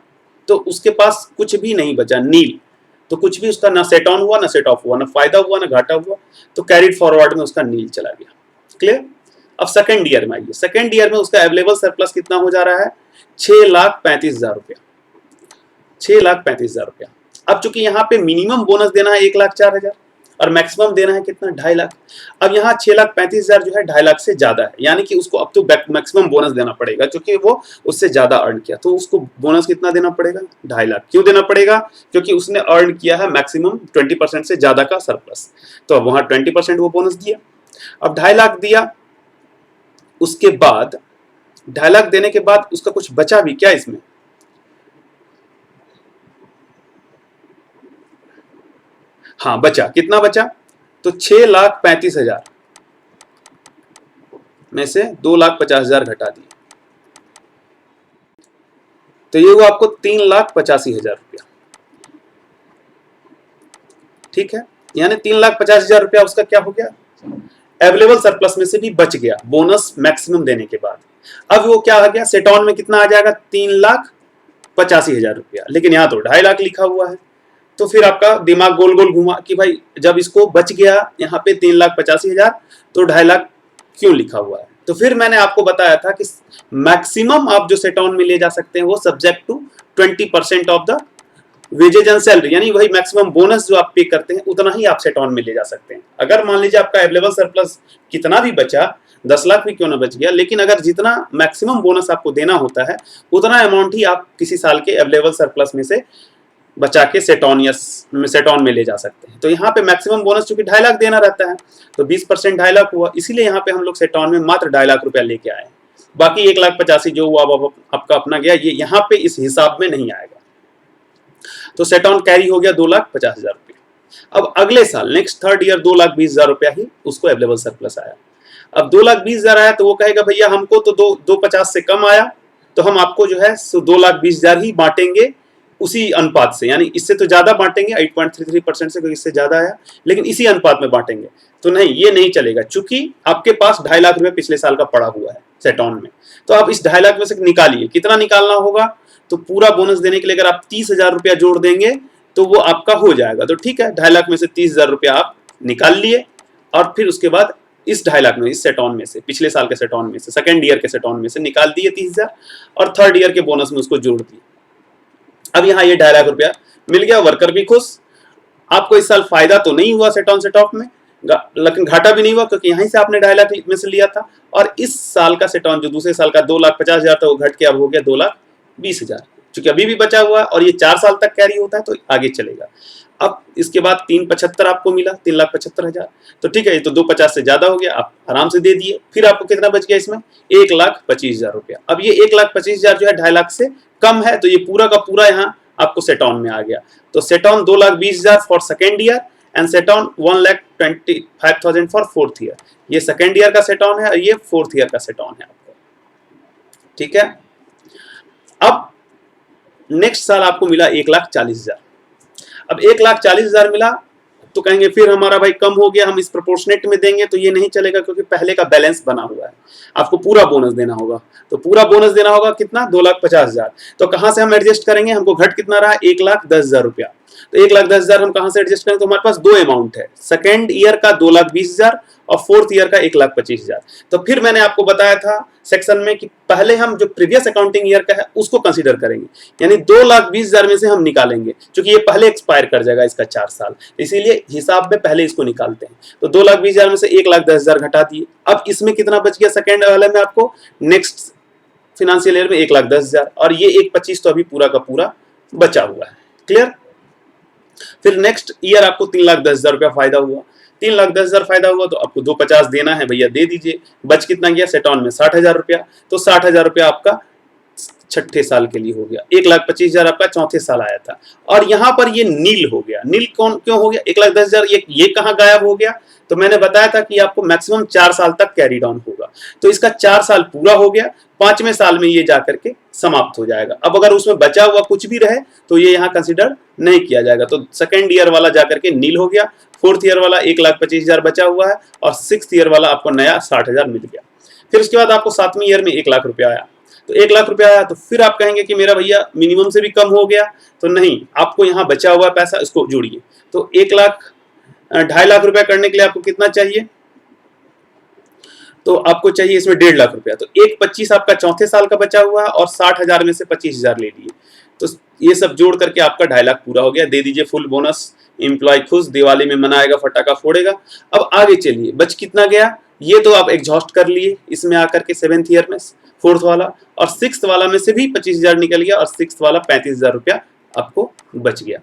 तो उसके पास कुछ भी नहीं बचा, नील। तो कुछ भी उसका ना सेट ऑन हुआ ना सेट ऑफ हुआ, ना फायदा हुआ ना घाटा हुआ, तो कैरिड फॉरवर्ड में उसका नील चला गया। क्लियर। अब सेकंड ईयर में आइए, सेकंड ईयर में उसका अवेलेबल सरप्लस कितना हो जा रहा है, 6,35,000 रुपया, 6,35,000 रुपया। अब चूंकि यहाँ पे मिनिमम बोनस देना है 1,04,000 और मैक्सिमम देना है कितना, 2.5 लाख। अब यहाँ 6,35,000 जो है 2.5 लाख से ज्यादा है, यानी कि उसको अब तो मैक्सिमम बोनस देना पड़ेगा, क्योंकि वो उससे ज्यादा अर्न किया, तो उसको बोनस कितना देना पड़ेगा, 2.5 लाख। क्यों देना पड़ेगा, क्योंकि उसने अर्न किया है मैक्सिमम 20% से ज्यादा का सरप्लस, तो अब वहां 20% वो बोनस दिया। अब 2.5 लाख दिया, उसके बाद 2.5 लाख देने के बाद उसका कुछ बचा भी क्या इसमें, हाँ बचा, कितना बचा, तो 6,35,000 में से 2,50,000 घटा दिए, तो ये हुआ आपको 3,85,000 रुपया। ठीक है, यानी 3,50,000 रुपया उसका क्या हो गया, अवेलेबल सरप्लस में से भी बच गया बोनस मैक्सिमम देने के बाद। अब वो क्या आ गया, सेट ऑन में कितना आ जाएगा, 3,85,000 रुपया, लेकिन यहाँ तो 2.5 लाख लिखा हुआ है। तो फिर आपका दिमाग गोल गोल घुमा कि भाई जब इसको बच गया यहाँ पे 3,85,000, तो 2.5 लाख क्यों लिखा हुआ है। तो फिर मैंने आपको बताया था कि मैक्सिमम आप जो सेट ऑन में ले जा सकते हैं वो subject to 20% of the wages and salary, यानी वही मैक्सिमम बोनस जो आप पे करते हैं उतना ही आप सेट ऑन में ले जा सकते हैं। अगर मान लीजिए आपका अवेलेबल सरप्लस कितना भी बचा, 10 लाख भी क्यों ना बच गया, लेकिन अगर जितना मैक्सिमम बोनस आपको देना होता है उतना अमाउंट ही आप किसी साल के अवेलेबल सरप्लस में से बचा के सेट ऑन में ले जा सकते हैं। तो यहाँ पे मैक्सिमम बोनस चूंकि 2.5 लाख देना रहता है, तो 20% 2.5 लाख हुआ, इसीलिए यहाँ पे हम लोग सेट ऑन में मात्र 2.5 लाख रुपया लेके आए। बाकी 1,85,000 जो हुआ आपका अपना गया, ये यहाँ पे इस हिसाब में नहीं आएगा। तो सेट ऑन कैरी हो गया 2,50,000 रुपया। अब अगले साल नेक्स्ट थर्ड ईयर 2,20,000 रुपया ही उसको अवेलेबल सरप्लस आया। अब 2,20,000 आया तो वो कहेगा भैया हमको तो 2,50,000 से कम आया, तो हम आपको जो है 2,20,000 ही बांटेंगे उसी अनुपात से, यानी इससे तो ज्यादा बांटेंगे 8.33% से, क्योंकि इससे ज्यादा आया, लेकिन इसी अनुपात में बांटेंगे। तो नहीं, ये नहीं चलेगा, चूंकि आपके पास 2.5 लाख रुपए पिछले साल का पड़ा हुआ है सेट ऑन में। तो आप इस 2.5 लाख में से निकालिए, कितना निकालना होगा, तो पूरा बोनस देने के लिए अगर आप 30,000 रुपया जोड़ देंगे तो वो आपका हो जाएगा। तो ठीक है, 2.5 लाख में से 30,000 रुपया आप निकाल लिए, और फिर उसके बाद इस 2.5 लाख में, इस सेट ऑन में से, पिछले साल के सेट ऑन में से, सेकंड ईयर के सेट ऑन में से निकाल दिए 30,000, और थर्ड ईयर के बोनस में उसको जोड़ दिए। अब यहाँ ये 2.5 लाख रुपया मिल गया, वर्कर भी खुश। आपको इस साल फायदा तो नहीं हुआ सेट ऑन सेट ऑफ में, लेकिन घाटा भी नहीं हुआ, क्योंकि यहीं से आपने 2.5 लाख में से लिया था। और इस साल का सेट ऑन जो दूसरे साल का 2,50,000 था वो घट के अब हो गया 2,20,000, क्योंकि अभी भी बचा हुआ है और ये 4 साल तक कैरी होता है तो आगे चलेगा। अब इसके बाद 3,75,000 आपको मिला, 3,75,000। तो ठीक है, ये तो 2,50,000 से ज्यादा हो गया, आप आराम से दे दिए। फिर आपको कितना बच गया इसमें, 1,25,000 रुपया। अब ये 1,25,000 जो है 2.5 लाख से कम है, तो ये पूरा का पूरा यहाँ आपको सेट ऑन में आ गया। तो set on 2,20,000 for second year and set on 1,25,000 for fourth year. ये सेकेंड ईयर का सेट ऑन है और ये फोर्थ ईयर का सेट ऑन है आपको। ठीक है, अब नेक्स्ट साल आपको मिला 1,40,000। अब 1,40,000 मिला, तो कहेंगे फिर हमारा भाई कम हो गया, हम इस प्रोपोर्शनेट में देंगे, तो ये नहीं चलेगा क्योंकि पहले का बैलेंस बना हुआ है, आपको पूरा बोनस देना होगा। तो पूरा बोनस देना होगा कितना, 2,50,000। तो कहां से हम एडजस्ट करेंगे, हमको घट कितना रहा, 1,10,000 रुपया। तो 1,10,000 हम कहां से एडजस्ट करें, तो हमारे पास दो अमाउंट है, सेकेंड ईयर का 2,20,000 और फोर्थ ईयर का 1,25,000। तो फिर मैंने आपको बताया था सेक्शन में कि पहले हम जो प्रीवियस अकाउंटिंग ईयर का है उसको कंसीडर करेंगे, यानी 2,20,000 में से हम निकालेंगे, क्योंकि ये पहले एक्सपायर कर जाएगा इसका 4 साल, इसीलिए हिसाब में पहले इसको निकालते हैं। तो 2,20,000 में से 1,10,000 घटा दिए। अब इसमें कितना बच गया सेकेंड वाले में, आपको नेक्स्ट फिनेंशियल ईयर में 1,10,000, और ये 1,25,000 तो अभी पूरा का पूरा बचा हुआ है। क्लियर। फिर नेक्स्ट ईयर आपको 3,10,000 रुपया फायदा हुआ, 3,10,000 फायदा हुआ तो आपको 250 देना है, भैया दे दीजिए। बच कितना गया सेट ऑन में, 60,000 रुपया। तो 60,000 रुपया आपका छठे साल के लिए हो गया, 1,25,000 आपका चौथे साल आया था। और यहां पर ये नील हो गया। नील कौन क्यों हो गया, 1,10,000 ये कहां गायब हो गया, तो मैंने बताया था कि आपको मैक्सिमम 4 साल तक कैरी डाउन होगा, तो इसका 4 साल पूरा हो गया, 5वें साल में ये जाकर के समाप्त हो जाएगा। अब अगर उसमें बचा हुआ कुछ भी रहे तो ये यहाँ कंसिडर नहीं किया जाएगा। तो सेकेंड ईयर वाला जाकर के नील हो गया, फोर्थ ईयर वाला 1,25,000 बचा हुआ है, और सिक्स्थ ईयर वाला आपको नया 60,000 मिल गया। फिर उसके बाद आपको 7वें ईयर में 1,00,000 रुपया आया, तो 1,00,000 रुपया आया, तो फिर आप कहेंगे कि मेरा भैया मिनिमम से भी कम हो गया, तो नहीं, आपको यहाँ बचा हुआ पैसा इसको जोड़िए। तो 1,00,000 2,50,000 रुपया करने के लिए आपको कितना चाहिए, तो आपको चाहिए इसमें 1,50,000 रुपया। तो 1,25,000 आपका चौथे साल का बचा हुआ है, और 60,000 में से 25,000 ले लिए, तो ये सब जोड़ करके आपका 2,50,000 पूरा हो गया। दे दीजिए फुल बोनस, एम्प्लॉय खुश, दिवाली में मनाएगा, फटाखा फोड़ेगा। अब आगे चलिए, बच कितना गया, ये तो आप एग्जॉस्ट कर लिए इसमें आकर के 7th ईयर में, फोर्थ वाला और 6th वाला में से भी 25,000 निकल गया, और 6th वाला 35,000 रुपया आपको बच गया।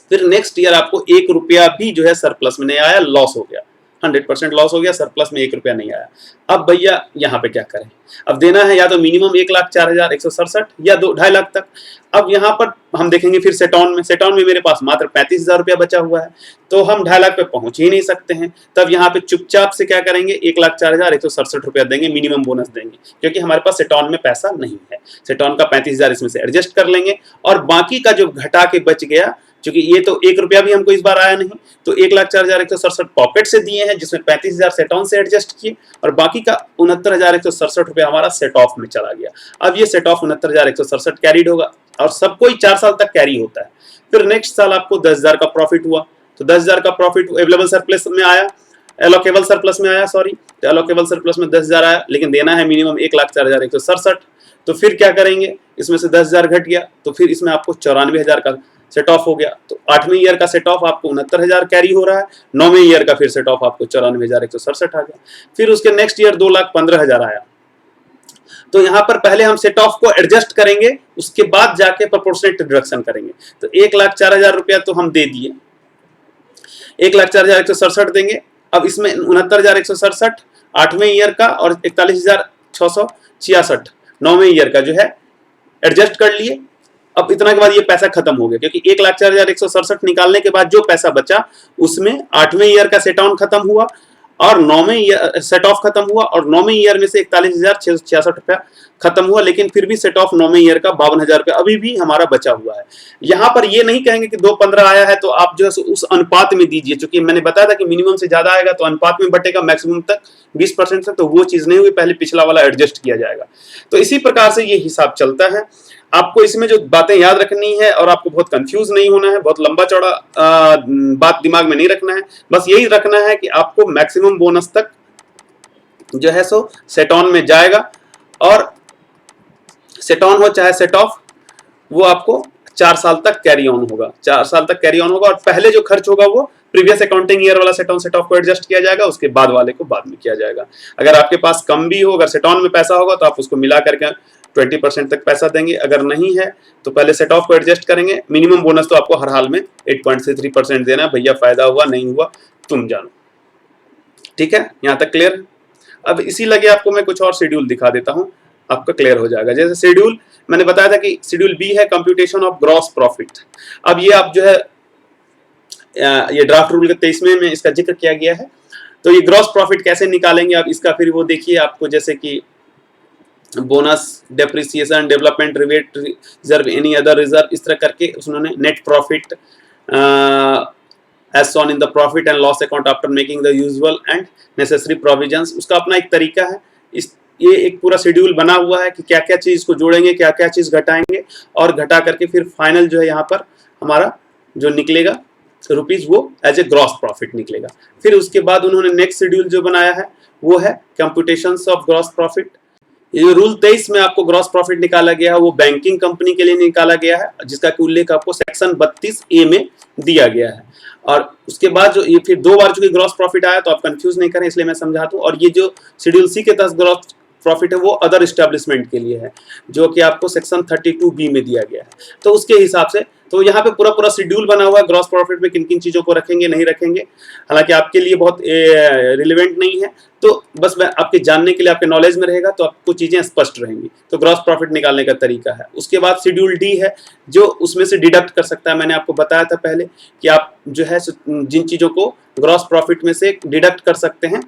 फिर नेक्स्ट ईयर आपको 1 रुपया भी जो है सरप्लस में नहीं आया, लॉस हो गया, 100% लॉस हो गया, सरप्लस में 1 रुपया नहीं आया। अब भैया यहाँ पे क्या करें, अब देना है या तो मिनिमम 1,04,167 या 2,50,000 तक। अब यहाँ पर हम देखेंगे फिर सेटॉन में मेरे पास मात्र 35,000 रुपया बचा हुआ है, तो हम 2,50,000 पे पहुंच ही नहीं सकते हैं। तब यहाँ पे चुपचाप से क्या करेंगे, 1,04,167 रुपया देंगे, मिनिमम बोनस देंगे, क्योंकि हमारे पास सेटॉन में पैसा नहीं है। सेटॉन का 35,000 इसमें से एडजस्ट कर लेंगे, और बाकी का जो घटा के बच गया, क्योंकि ये तो 1 रुपया भी हमको इस बार आया नहीं, तो 1,04,167 पॉकेट से दिए हैं, जिसमें 35,000 सेट ऑन से एडजस्ट किए, और बाकी का 69,167 रुपया हमारा सेट ऑफ में चला गया। अब ये सेट ऑफ 69,167 कैरीड होगा, और सबको ही 4 साल तक कैरी होता है। फिर नेक्स्ट साल आपको 10,000 का प्रॉफिट हुआ, तो 10,000 का प्रॉफिट अवेलेबल सरप्लस में आया, एलोकेबल सरप्लस में आया, सॉरी, तो एलोकेबल सरप्लस में 10,000 आया, लेकिन देना है मिनिमम 1,04,167। तो फिर क्या करेंगे, इसमें से 10,000 घट गया, तो फिर इसमें आपको 94,000 का सेट ऑफ हो गया। तो 8वें ईयर का सेट ऑफ आपको 69,000 कैरी हो रहा है, 9वें ईयर का फिर सेट ऑफ आपको 94,167 आ गया। फिर उसके नेक्स्ट ईयर 2,15,000 आया, तो यहाँ पर पहले हम सेट ऑफ को एडजस्ट करेंगे, उसके बाद जाके प्रोपोर्शनेट डिडक्शन करेंगे। तो 1,04,000 रुपया तो हम दे दिए, 1,04,167 देंगे। अब इसमें 69,167 8वें ईयर का, और 41,666 9वें ईयर का जो है एडजस्ट कर लिए। अब इतना के बाद ये पैसा खत्म हो गया, क्योंकि 1,04,167 निकालने के बाद जो पैसा बचा उसमें 8वें ईयर का सेट ऑन खत्म हुआ, और 9वें ईयर सेट ऑफ खत्म हुआ, और 9वें ईयर में से 41,666 रुपया खत्म हुआ, लेकिन फिर भी सेट ऑफ 9वें ईयर का 52,000 रुपया अभी भी हमारा बचा हुआ है। यहाँ पर ये नहीं कहेंगे कि 2,15 आया है तो आप जो है उस अनुपात में दीजिए, क्योंकि मैंने बताया था कि मिनिमम से ज्यादा आएगा तो अनुपात में बटेगा मैक्सिमम तक 20% तक, तो वो चीज नहीं हुई, पहले पिछला वाला एडजस्ट किया जाएगा। तो इसी प्रकार से ये हिसाब चलता है। आपको इसमें जो बातें याद रखनी है, और आपको बहुत कंफ्यूज नहीं होना है, बहुत लंबा चौड़ा बात दिमाग में नहीं रखना है, बस यही रखना है कि आपको मैक्सिमम बोनस तक जो है सो सेट ऑन में जाएगा, और सेट ऑन हो चाहे सेट ऑफ, वो आपको 4 साल तक कैरी ऑन होगा, 4 साल तक कैरी ऑन होगा। और पहले जो खर्च होगा वो प्रीवियस अकाउंटिंग ईयर वाला सेट ऑन सेट ऑफ को एडजस्ट किया जाएगा, उसके बाद वाले को बाद में किया जाएगा। अगर आपके पास कम भी हो, अगर सेट ऑन में पैसा होगा तो आप उसको मिला करके 20% तक पैसा देंगे, अगर नहीं है तो पहले सेट ऑफ को एडजस्ट करेंगे। मिनिमम बोनस तो आपको हर हाल में 8.3% देना है, भैया फायदा हुआ नहीं हुआ तुम जानो। ठीक है, यहाँ तक क्लियर। अब इसी लगे आपको मैं कुछ और शेड्यूल दिखा देता हूँ, आपका क्लियर हो जाएगा। जैसे शेड्यूल मैंने बताया था कि शेड्यूल बी है कंप्यूटेशन ऑफ ग्रॉस प्रॉफिट। अब ये आप जो है ये ड्राफ्ट रूल के 23वें में इसका जिक्र किया गया है। तो ये ग्रॉस प्रॉफिट कैसे निकालेंगे आप इसका, फिर वो देखिए आपको, जैसे कि bonus, depreciation, development rivet, reserve, any other reserve, इस तरह करके उन्होंने net profit, as shown in the profit and loss account after making the usual and necessary provisions। उसका अपना एक तरीका है, इस ये एक पूरा शेड्यूल बना हुआ है कि क्या क्या चीज को जोड़ेंगे, क्या क्या चीज घटाएंगे, और घटा करके फिर फाइनल जो है यहाँ पर हमारा जो निकलेगा रुपीज वो एज ए ग्रॉस प्रॉफिट निकलेगा। फिर उसके बाद उन्होंने नेक्स्ट शेड्यूल जो बनाया है वो है कंप्यूटेशंस ऑफ ग्रॉस प्रॉफिट। ये जो रूल 23 में आपको ग्रॉस प्रॉफिट निकाला गया है वो बैंकिंग कंपनी के लिए निकाला गया है, जिसका कि उल्लेख आपको सेक्शन 32A में दिया गया है। और उसके बाद जो ये फिर 2 बार चूंकि ग्रॉस प्रॉफिट आया तो आप कंफ्यूज नहीं करें, इसलिए मैं समझा दूं। और ये जो शेड्यूल सी के तहत ग्रॉस प्रॉफिट है वो अदर एस्टेब्लिशमेंट के लिए है, जो कि आपको सेक्शन 32B में दिया गया है। तो उसके हिसाब से तो यहाँ पे पूरा पूरा शेड्यूल बना हुआ है ग्रॉस प्रॉफिट में किन किन चीजों को रखेंगे नहीं रखेंगे, हालांकि आपके लिए बहुत रिलेवेंट नहीं है, तो बस मैं आपके जानने के लिए, आपके नॉलेज में रहेगा तो आपको चीजें स्पष्ट रहेंगी। तो ग्रॉस प्रॉफिट निकालने का तरीका है। उसके बाद शेड्यूल डी है जो उसमें से डिडक्ट कर सकता है। मैंने आपको बताया था पहले कि आप जो है जिन चीजों को ग्रॉस प्रॉफिट में से डिडक्ट कर सकते हैं,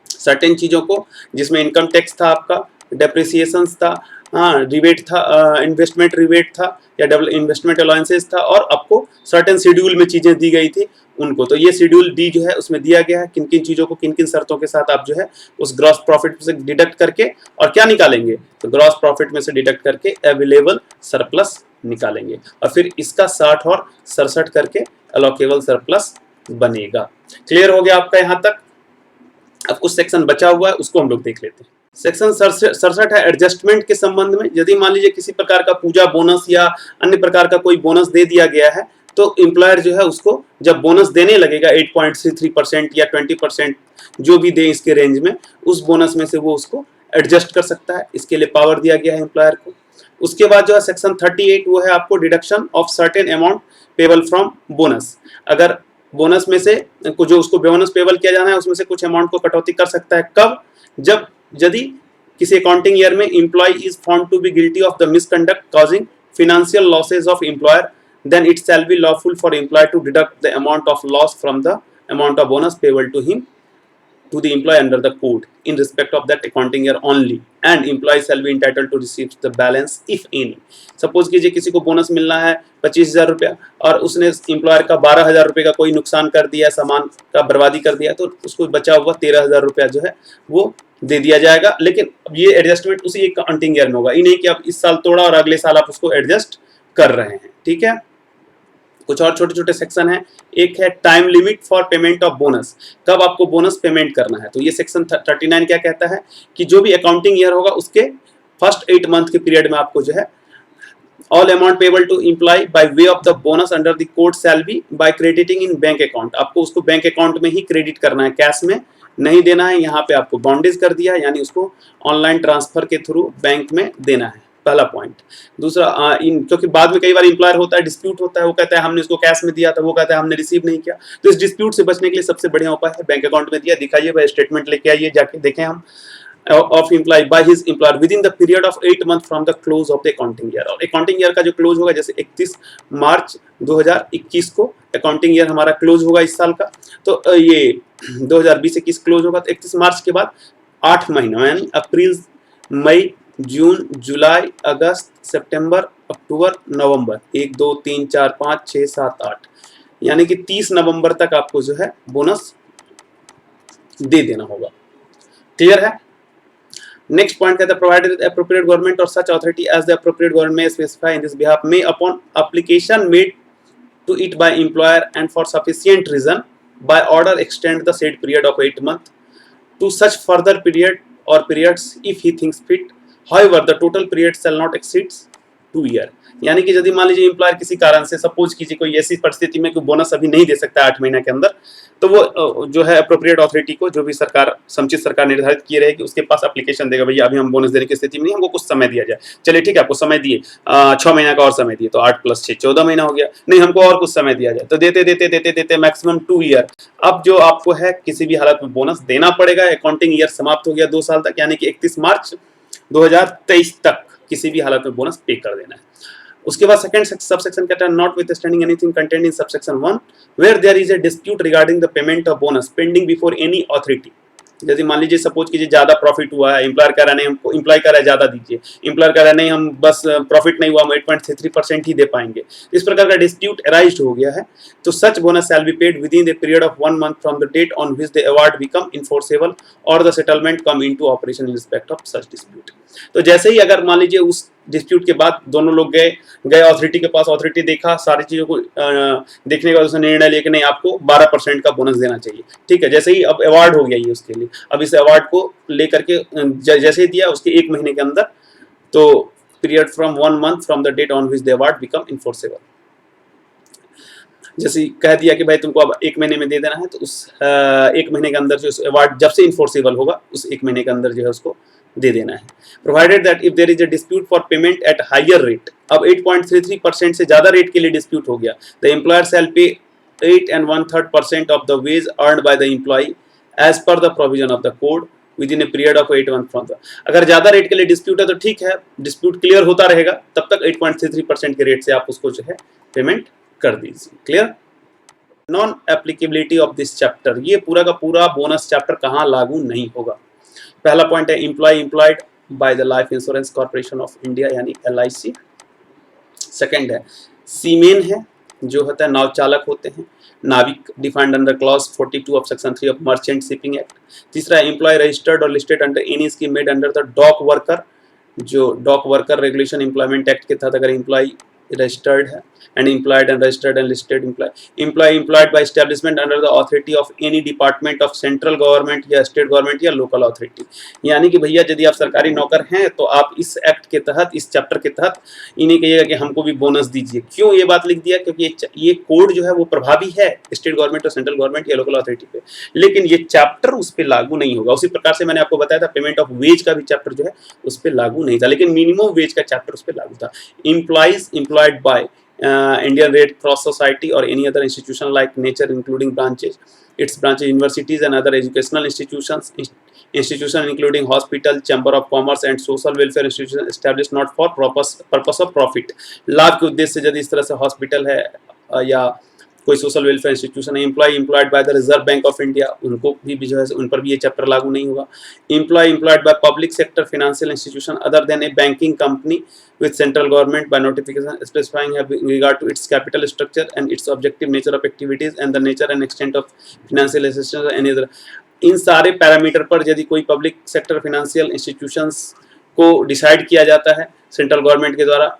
सर्टेन चीजों को, जिसमें इनकम टैक्स था, आपका डेप्रिसिएशन था, हाँ रिबेट था, इन्वेस्टमेंट रिबेट था या डबल इन्वेस्टमेंट अलाउंसेस था, और आपको सर्टेन शेड्यूल में चीजें दी गई थी उनको। तो ये शेड्यूल डी जो है उसमें दिया गया है किन किन चीजों को किन किन शर्तों के साथ आप जो है उस ग्रॉस प्रॉफिट से डिडक्ट करके और क्या निकालेंगे, तो ग्रॉस प्रॉफिट में से डिडक्ट करके अवेलेबल सरप्लस निकालेंगे, और फिर इसका 60 और 67 करके अलोकेबल सरप्लस बनेगा। क्लियर हो गया आपका यहाँ तक? अब कुछ सेक्शन बचा हुआ है उसको हम लोग देख लेते हैं। सेक्शन 67 है एडजस्टमेंट के संबंध में। यदि मान लीजिए किसी प्रकार का पूजा बोनस या अन्य प्रकार का कोई बोनस दे दिया गया है तो एम्प्लॉयर जो है उसको जब बोनस देने लगेगा 8.33% या 20% जो भी दे इसके रेंज में, उस बोनस में से वो उसको एडजस्ट कर सकता है। इसके लिए पावर दिया गया है एम्प्लॉयर को। उसके बाद जो है सेक्शन 38 वो है आपको deduction of certain amount payable from bonus. अगर बोनस में से जो उसको बोनस पेबल किया जाना है उसमें से कुछ अमाउंट को कटौती कर सकता है। कब? जब यदि किसी अकाउंटिंग ईयर में employee is found to be guilty of the misconduct causing financial losses of employer, then it shall be lawful for employer to deduct the amount of loss from the amount of bonus payable to him to the employee under the code in respect of that accounting year only, and employee shall be entitled to receive the balance if any। Suppose कीजिए किसी को bonus मिलना है 25,000 रुपया और उसने employer का 12,000 रुपये का कोई नुकसान कर दिया, सामान का बर्बादी कर दिया, तो उसको बचा हुआ 13,000 रुपया जो है वो दे दिया जाएगा। लेकिन ये एडजस्टमेंट उसी एक अकाउंटिंग ईयर में होगा, ये नहीं कि आप इस साल तोड़ा और अगले साल आप उसको एडजस्ट कर रहे हैं। ठीक है, कुछ और छोटे छोटे सेक्शन है। एक है time limit for payment of bonus, कब आपको बोनस पेमेंट करना है। तो ये सेक्शन 39 क्या कहता है कि जो भी अकाउंटिंग ईयर होगा उसके फर्स्ट 8 मंथ के पीरियड में आपको जो है all amount payable to employee by way of the bonus under the code shall be by crediting in bank account. आपको उसको बैंक अकाउंट में ही क्रेडिट करना है, कैश में नहीं देना है। यहाँ पे आपको बॉन्डेज कर दिया है, यानी उसको ऑनलाइन ट्रांसफर के थ्रू बैंक में देना है, पहला पॉइंट। दूसरा क्योंकि बाद में कई बार एम्प्लॉयर होता है, डिस्प्यूट होता है, वो कहता है हमने इसको कैश में दिया था, वो कहता है हमने रिसीव नहीं किया। तो इस डिस्प्यूट से बचने के लिए सबसे बढ़िया उपाय है बैंक अकाउंट में दिया, दिखाइए भाई, स्टेटमेंट लेके आइए, जाके देखें हम of employee by his employer within the period of 8 months from the close of the accounting year। और अकाउंटिंग ईयर का जो क्लोज होगा, जैसे 31 मार्च 2021 को अकाउंटिंग ईयर हमारा क्लोज होगा इस साल का, तो ये 2020-21 क्लोज होगा, तो 31 मार्च के बाद 8 महीना यानी अप्रैल, मई, जून, जुलाई, अगस्त, सितंबर, अक्टूबर, नवंबर, 1 2 3 4 5 6 7 8, यानी कि 30 नवंबर तक आपको जो है बोनस दे देना होगा। क्लियर है? नेक्स्ट पॉइंट कहता है प्रोवाइडेड एप्रोप्रिएट गवर्नमेंट और such authority as the appropriate government में स्पेसिफाई इन दिस बिहाफ में upon application made to it by employer and for sufficient reason by order extend the said period of 8 month to such further period और periods if he thinks fit. However the total period shall not exceed 2 year. यानी कि यदि मान लीजिए employer किसी कारण से, suppose कीजिए कोई ऐसी परिस्थिति में कोई बोनस अभी नहीं दे सकता 8 महीने के अंदर, तो वो जो है अप्रोप्रिएट अथॉरिटी को, जो भी सरकार समुचित सरकार निर्धारित किए रहेगी, उसके पास एप्लीकेशन देगा, भैया अभी हम बोनस देने की स्थिति में नहीं, हमको कुछ समय दिया जाए। चलिए ठीक है, आपको समय दिए 6 महीने का और समय दिए, तो 8 + 6 14 महीना हो गया। नहीं, हमको और कुछ समय दिया जाए, तो देते देते देते देते मैक्सिमम 2 ईयर। अब जो आपको है किसी भी हालत में बोनस देना पड़ेगा। अकाउंटिंग ईयर समाप्त हो गया 2 साल तक, यानी कि 31 मार्च 2023 तक किसी भी हालत में बोनस पे कर देना है। उसके बाद सेकंड सबसेक्शन कहता है notwithstanding anything contained in subsection 1 where there is a dispute regarding the payment of bonus pending before any authority. जैसे मान लीजिए सपोज कीजिए ज्यादा प्रॉफिट हुआ है, एम्प्लॉयर कह रहा है नहीं हमको, एम्प्लॉय कह रहा है ज्यादा दीजिए, एम्प्लॉयर कह रहा है नहीं हम बस प्रॉफिट नहीं हुआ हम 8.33% ही दे पाएंगे, इस प्रकार का डिस्प्यूट अराइज हो गया है, तो such bonus shall be paid within the period of 1 month from the date on which the award become enforceable और the settlement come into operation in respect of such dispute. तो जैसे ही अगर मान लीजिए उस डिस्प्यूट के बाद दोनों लोग गए अथॉरिटी के पास, अथॉरिटी देखा सारी चीजों को देखने के बाद उसने निर्णय लिया कि नहीं आपको 12% का बोनस देना चाहिए, ठीक है। जैसे ही अब अवार्ड हो गया ये उसके लिए, अब इस अवार्ड को लेकर के जैसे ही दिया उसके 1 महीने के अंदर, तो period from 1 month from the date on which the award become enforceable, जैसे कह दिया कि भाई तुमको अब 1 महीने में दे देना है, तो उस 1 महीने के अंदर जो अवार्ड जब से इन्फोर्सेबल होगा उस 1 महीने के अंदर जो है उसको दे देना है। Provided that if there is a dispute for payment at higher rate, अब 8.33% से ज्यादा रेट के लिए डिस्प्यूट हो गया, the employer shell pay 8 1/3% of the wage earned by the employee as per the provision of the code within a period of 8 month from the, अगर ज्यादा rate के लिए डिस्प्यूट है तो ठीक है, डिस्प्यूट क्लियर होता रहेगा, तब तक 8.33% के रेट से आप उसको जो है पेमेंट कर दीजिए। Clear. Non applicability of this chapter, ये पूरा का पूरा बोनस चैप्टर कहाँ लागू नहीं होगा। पहला पॉइंट है employee employed by the Life Insurance Corporation of India यानी LIC। सेकंड है सीमेन है, जो होता है नाव चालक होते हैं, नाविक defined under clause 42 of section 3 of merchant shipping act. तीसरा है एम्प्लॉय रजिस्टर्ड और listed under any scheme made under the dock worker, जो dock worker regulation employment act के तहत अगर एम्प्लॉय रजिस्टर्ड है, and employed and registered and listed employee employed by establishment under the authority of any department of central government या state government या local authority। यानी कि भैया यदि आप सरकारी नौकर हैं तो आप इस एक्ट के तहत, इस चैप्टर के तहत इन्हें कहिएगा कि हमको भी बोनस दीजिए। क्यों ये बात लिख दिया? क्योंकि ये कोड जो है वो प्रभावी है स्टेट गवर्नमेंट और सेंट्रल गवर्नमेंट या लोकल अथॉरिटी पे, लेकिन ये चैप्टर उस पर लागू नहीं होगा। उसी प्रकार से मैंने आपको बताया था पेमेंट ऑफ वेज का भी चैप्टर जो है उस पर लागू नहीं था, लेकिन मिनिमम वेज का चैप्टर उस पर लागू था। Employees employed by Indian Red Cross Society or any other institution like nature including its branches, universities and other educational institutions including hospital, chamber of commerce and social welfare institutions established not for purpose of profit। लाभ के उद्देश्य से यदि इस तरह से hospital है या कोई सोशल वेलफेयर इंस्टीट्यूशन है। Employee employed by the Reserve Bank of India, उनको भी जो है उन पर भी ये चैप्टर लागू नहीं होगा। Employee employed by public sector financial institution other than a banking company with central government by notification specifying in regard to its capital structure and its objective nature of activities and the nature and extent of financial assistance and any other। इन सारे parameter पर यदि कोई public sector financial institutions को decide किया जाता है, central government के द्वारा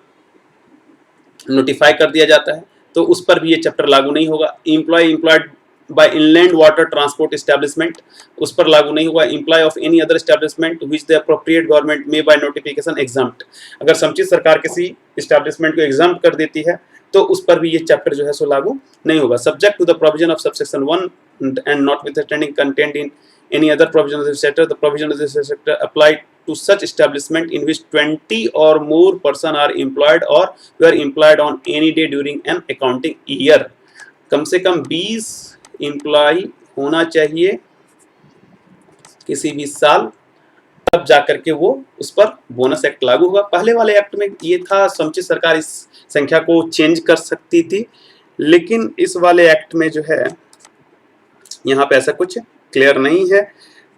नोटिफाई कर दिया जाता है, तो उस पर भी ये चैप्टर लागू नहीं होगा। Employee employed by inland water transport establishment, उस पर लागू नहीं हुआ। Employee of any other establishment which the appropriate government may by notification exempt, अगर समुचित सरकार किसी एस्टैब्लिशमेंट को एग्जम्प्ट कर देती है तो उस पर भी ये चैप्टर जो है सो लागू नहीं होगा। Subject to the provision of subsection 1 and notwithstanding content in any other provision of this sector, the provision of this sector apply to such establishment in which 20 or more person are employed or were employed on any day during an accounting year। कम से कम 20 employ होना चाहिए किसी भी साल, तब जाकर के वो उस पर बोनस एक्ट लागू होगा। पहले वाले एक्ट में ये था समुचित सरकार इस संख्या को चेंज कर सकती थी, लेकिन इस वाले एक्ट में जो है यहाँ पे ऐसा कुछ क्लियर नहीं है,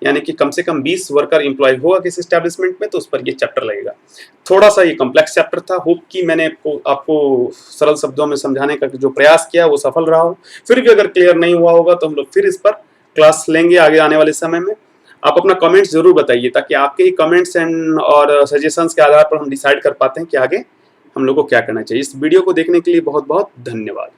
यानी कि कम से कम 20 वर्कर एम्प्लॉय होगा किसी एस्टैब्लिशमेंट में तो उस पर ये चैप्टर लगेगा। थोड़ा सा ये कॉम्प्लेक्स चैप्टर था, होप कि मैंने आपको सरल शब्दों में समझाने का जो प्रयास किया वो सफल रहा हो। फिर भी अगर क्लियर नहीं हुआ होगा तो हम लोग फिर इस पर क्लास लेंगे आगे आने वाले समय में। आप अपना कमेंट्स जरूर बताइए ताकि आपके ही कमेंट्स एंड और सजेशंस के आधार पर हम डिसाइड कर पाते हैं कि आगे हम लोग को क्या करना चाहिए। इस वीडियो को देखने के लिए बहुत बहुत धन्यवाद।